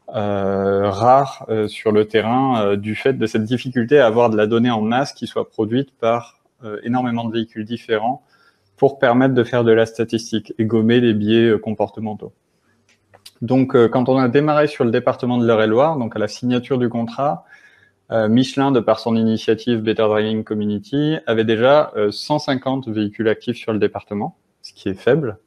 rare sur le terrain du fait de cette difficulté à avoir de la donnée en masse qui soit produite par énormément de véhicules différents pour permettre de faire de la statistique et gommer les biais comportementaux. Donc, quand on a démarré sur le département de l'Eure-et-Loire, donc à la signature du contrat, Michelin, de par son initiative Better Driving Community, avait déjà 150 véhicules actifs sur le département, ce qui est faible.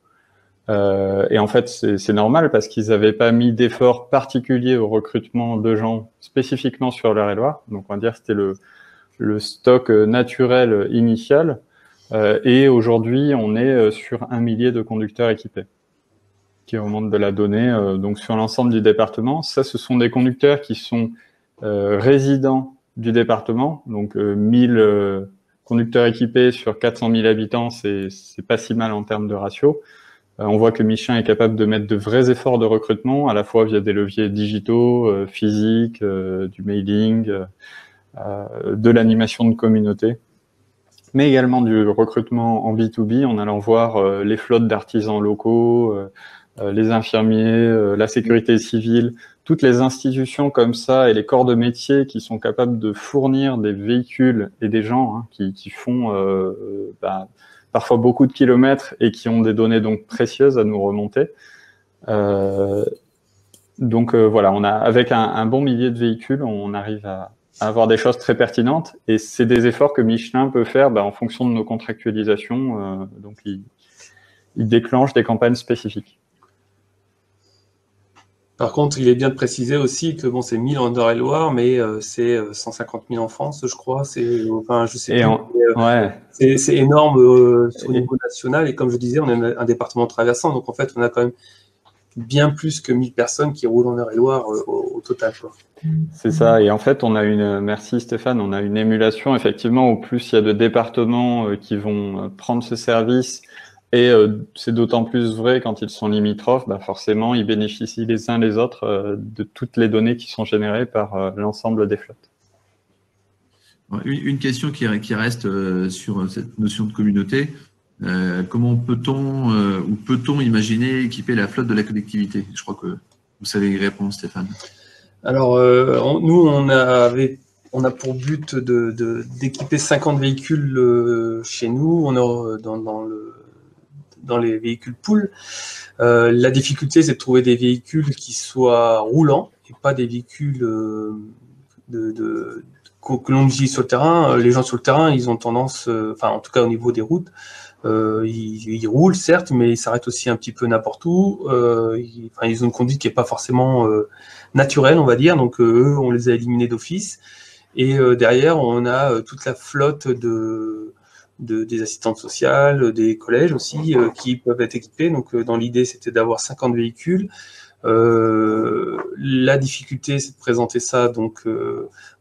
Et en fait, c'est normal parce qu'ils n'avaient pas mis d'efforts particuliers au recrutement de gens spécifiquement sur l'Eure-et-Loire. Donc, on va dire que c'était le stock naturel initial. Et aujourd'hui, on est sur 1 millier de conducteurs équipés qui remontent de la donnée donc sur l'ensemble du département. Ça, ce sont des conducteurs qui sont résidents du département. Donc, 1000 conducteurs équipés sur 400 000 habitants, c'est pas si mal en termes de ratio. On voit que Michelin est capable de mettre de vrais efforts de recrutement, à la fois via des leviers digitaux, physiques, du mailing, de l'animation de communauté, mais également du recrutement en B2B, en allant voir les flottes d'artisans locaux, les infirmiers, la sécurité civile, toutes les institutions comme ça et les corps de métier qui sont capables de fournir des véhicules et des gens qui font parfois beaucoup de kilomètres et qui ont des données donc précieuses à nous remonter. Donc voilà, avec un bon millier de véhicules, on arrive à avoir des choses très pertinentes et c'est des efforts que Michelin peut faire en fonction de nos contractualisations. Donc il déclenche des campagnes spécifiques. Par contre, il est bien de préciser aussi que bon, c'est 1000 en Eure-et-Loire, mais c'est 150 000 en France, je crois. Enfin, je sais plus. C'est énorme au niveau national. Et comme je disais, on est un département traversant, donc en fait, on a quand même bien plus que 1000 personnes qui roulent en Eure-et-Loire au total, quoi. C'est ça. Et en fait, merci Stéphane, on a une émulation effectivement. Au plus il y a de départements qui vont prendre ce service. Et c'est d'autant plus vrai quand ils sont limitrophes, forcément, ils bénéficient les uns les autres de toutes les données qui sont générées par l'ensemble des flottes. Une question qui reste sur cette notion de communauté, comment peut-on imaginer équiper la flotte de la collectivité? Je crois que vous savez y répondre, Stéphane. Alors, nous, on a pour but d'équiper 50 véhicules chez nous. On est dans les véhicules poules. La difficulté, c'est de trouver des véhicules qui soient roulants et pas des véhicules que l'on utilise sur le terrain. Les gens sur le terrain, ils ont tendance, enfin en tout cas au niveau des routes, ils roulent certes, mais ils s'arrêtent aussi un petit peu n'importe où. Ils ont une conduite qui n'est pas forcément naturelle, on va dire. Donc eux, on les a éliminés d'office. Et derrière, on a toute la flotte des assistantes sociales, des collèges aussi, qui peuvent être équipés. Donc dans l'idée, c'était d'avoir 50 véhicules. La difficulté, c'est de présenter ça donc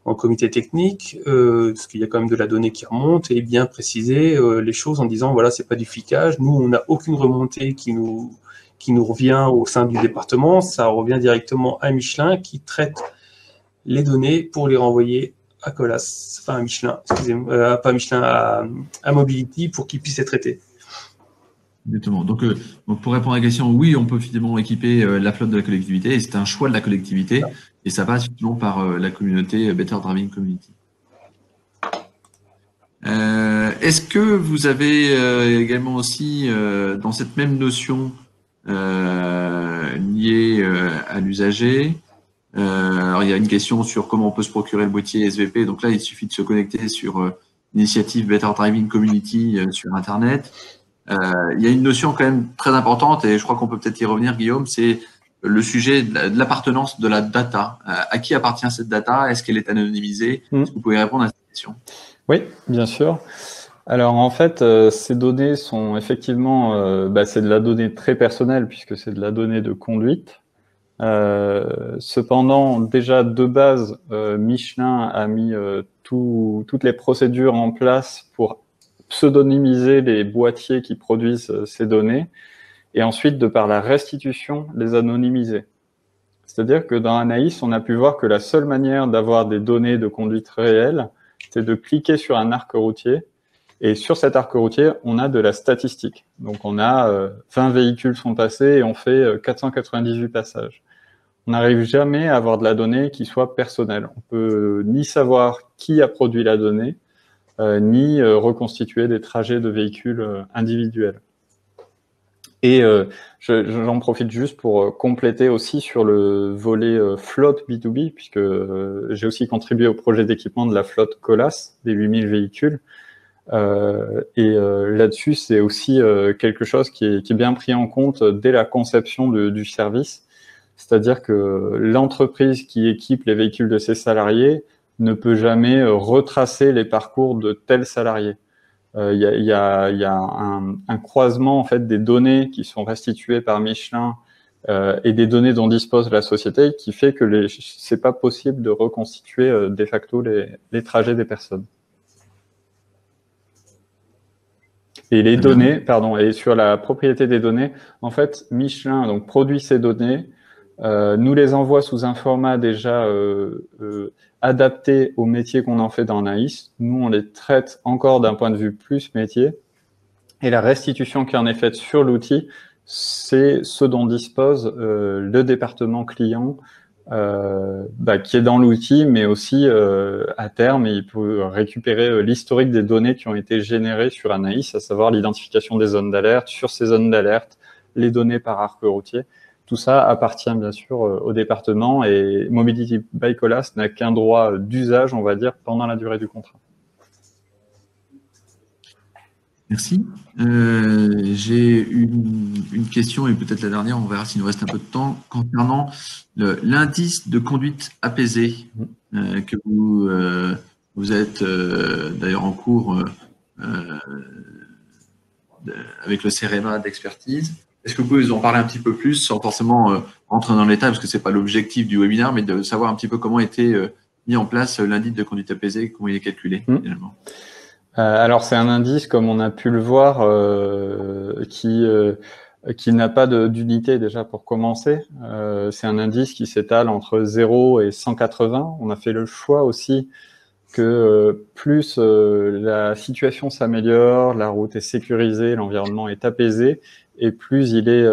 en comité technique, parce qu'il y a quand même de la donnée qui remonte, et bien préciser les choses en disant voilà, c'est pas du flicage, nous on n'a aucune remontée qui nous revient au sein du département, ça revient directement à Michelin qui traite les données pour les renvoyer à Colas, enfin à Michelin, excusez-moi, pas Michelin, à Mobility pour qu'ils puissent être traités. Exactement. Donc, pour répondre à la question, oui, on peut effectivement équiper la flotte de la collectivité, et c'est un choix de la collectivité, et ça passe effectivement par la communauté Better Driving Community. Est-ce que vous avez également aussi, dans cette même notion liée à l'usager, alors il y a une question sur comment on peut se procurer le boîtier SVP, donc là il suffit de se connecter sur l'initiative Better Driving Community sur Internet. Il y a une notion quand même très importante, et je crois qu'on peut peut-être y revenir, Guillaume, c'est le sujet de l'appartenance de la data. À qui appartient cette data? Est-ce qu'elle est anonymisée? Est-ce que vous pouvez répondre à cette question? Oui, bien sûr. Alors en fait, ces données sont effectivement, c'est de la donnée très personnelle puisque c'est de la donnée de conduite. Cependant, déjà de base, Michelin a mis toutes les procédures en place pour pseudonymiser les boîtiers qui produisent ces données et ensuite, de par la restitution, les anonymiser. C'est-à-dire que dans Anaïs, on a pu voir que la seule manière d'avoir des données de conduite réelles, c'est de cliquer sur un arc routier. Et sur cet arc routier, on a de la statistique. Donc, on a 20 véhicules sont passés et on fait 498 passages. On n'arrive jamais à avoir de la donnée qui soit personnelle. On peut ni savoir qui a produit la donnée, ni reconstituer des trajets de véhicules individuels. Et j'en profite juste pour compléter aussi sur le volet flotte B2B, puisque j'ai aussi contribué au projet d'équipement de la flotte Colas, des 8000 véhicules. Là-dessus, c'est aussi quelque chose qui est bien pris en compte dès la conception du service. C'est-à-dire que l'entreprise qui équipe les véhicules de ses salariés ne peut jamais retracer les parcours de tels salariés. Il y a un croisement en fait des données qui sont restituées par Michelin et des données dont dispose la société qui fait que c'est pas possible de reconstituer de facto les trajets des personnes. Et les données, pardon, et sur la propriété des données, en fait, Michelin donc produit ces données, nous les envoie sous un format déjà adapté au métier qu'on en fait dans Anaïs. Nous, on les traite encore d'un point de vue plus métier. Et la restitution qui en est faite sur l'outil, c'est ce dont dispose le département client qui est dans l'outil, mais aussi à terme, il peut récupérer l'historique des données qui ont été générées sur Anaïs, à savoir l'identification des zones d'alerte, sur ces zones d'alerte, les données par arc routier. Tout ça appartient bien sûr au département et Mobility by Colas n'a qu'un droit d'usage, on va dire, pendant la durée du contrat. Merci. J'ai une question et peut-être la dernière, on verra s'il nous reste un peu de temps, concernant l'indice de conduite apaisée que vous êtes d'ailleurs en cours avec le CEREMA d'expertise. Est-ce que vous pouvez nous en parler un petit peu plus, sans forcément rentrer dans les détails, parce que ce n'est pas l'objectif du webinaire, mais de savoir un petit peu comment a été mis en place l'indice de conduite apaisée, comment il est calculé finalement. Alors, c'est un indice, comme on a pu le voir, qui n'a pas d'unité déjà pour commencer. C'est un indice qui s'étale entre 0 et 180. On a fait le choix aussi que plus la situation s'améliore, la route est sécurisée, l'environnement est apaisé, et plus il est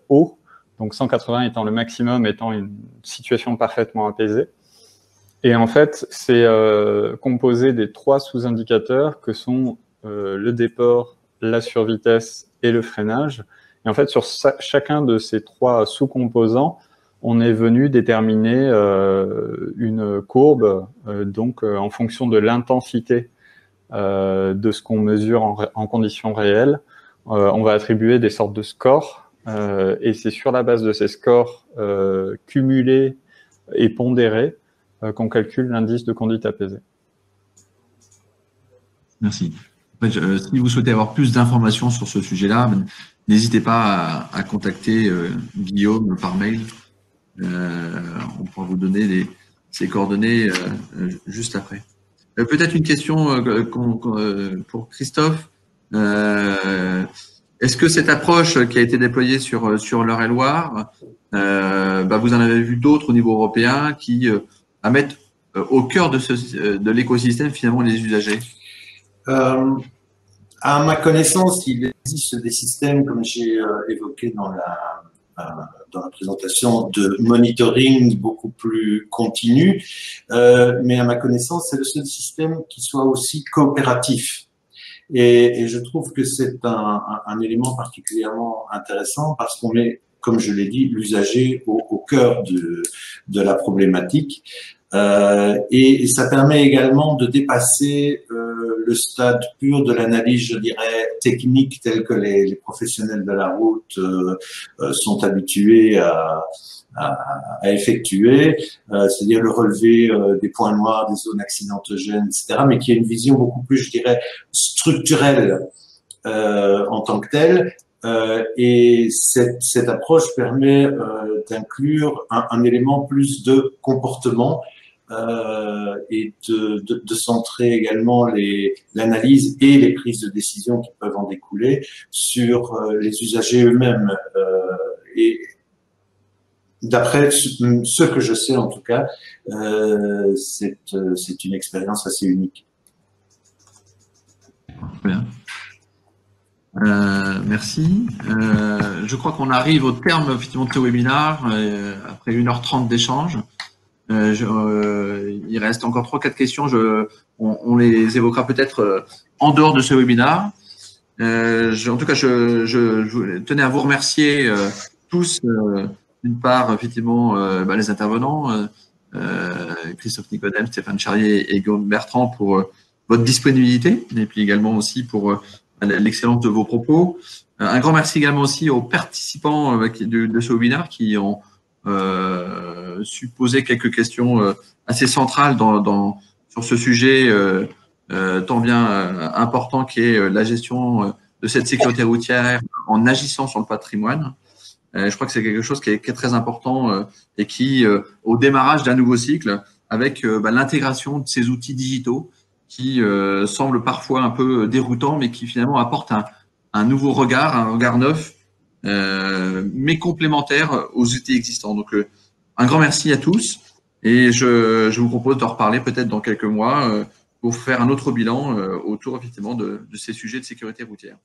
haut, donc 180 étant le maximum, étant une situation parfaitement apaisée. Et en fait, c'est composé des 3 sous-indicateurs que sont le déport, la survitesse et le freinage. Et en fait, sur chacun de ces 3 sous-composants, on est venu déterminer une courbe, donc en fonction de l'intensité de ce qu'on mesure en conditions réelles. On va attribuer des sortes de scores, et c'est sur la base de ces scores cumulés et pondérés qu'on calcule l'indice de conduite apaisée. Merci. Si vous souhaitez avoir plus d'informations sur ce sujet-là, n'hésitez pas à contacter Guillaume par mail. On pourra vous donner ses coordonnées juste après. Peut-être une question pour Christophe. Est-ce que cette approche qui a été déployée sur l'Eure-et-Loir, vous en avez vu d'autres au niveau européen qui mettent au cœur de l'écosystème finalement les usagers? À ma connaissance, il existe des systèmes, comme j'ai évoqué dans la présentation, de monitoring beaucoup plus continu, mais à ma connaissance, c'est le seul système qui soit aussi coopératif. Et je trouve que c'est un élément particulièrement intéressant parce qu'on met, comme je l'ai dit, l'usager au cœur de la problématique. Et ça permet également de dépasser le stade pur de l'analyse, je dirais, technique telle que les professionnels de la route sont habitués à effectuer, c'est-à-dire le relevé des points noirs, des zones accidentogènes, etc., mais qui a une vision beaucoup plus, je dirais, structurelle en tant que telle. Et cette approche permet d'inclure un élément plus de comportement et de centrer également l'analyse et les prises de décision qui peuvent en découler sur les usagers eux-mêmes. Et d'après ce que je sais en tout cas, c'est une expérience assez unique. Bien. Merci. Je crois qu'on arrive au terme effectivement de ce webinaire après 1h30 d'échange. Il reste encore 3-4 questions. On les évoquera peut-être en dehors de ce webinaire. En tout cas, je tenais à vous remercier tous. D'une part, effectivement, les intervenants, Christophe Nicodème, Stéphane Charrier et Guillaume Bertrand pour votre disponibilité, et puis également aussi pour l'excellence de vos propos. Un grand merci également aussi aux participants de ce webinaire qui ont su poser quelques questions assez centrales sur ce sujet tant bien important qu'est la gestion de cette sécurité routière en agissant sur le patrimoine. Je crois que c'est quelque chose qui est très important et qui, au démarrage d'un nouveau cycle, avec l'intégration de ces outils digitaux qui semblent parfois un peu déroutants, mais qui finalement apportent un nouveau regard, un regard neuf, mais complémentaire aux outils existants. Donc, un grand merci à tous et je vous propose de reparler peut-être dans quelques mois pour faire un autre bilan autour effectivement de ces sujets de sécurité routière.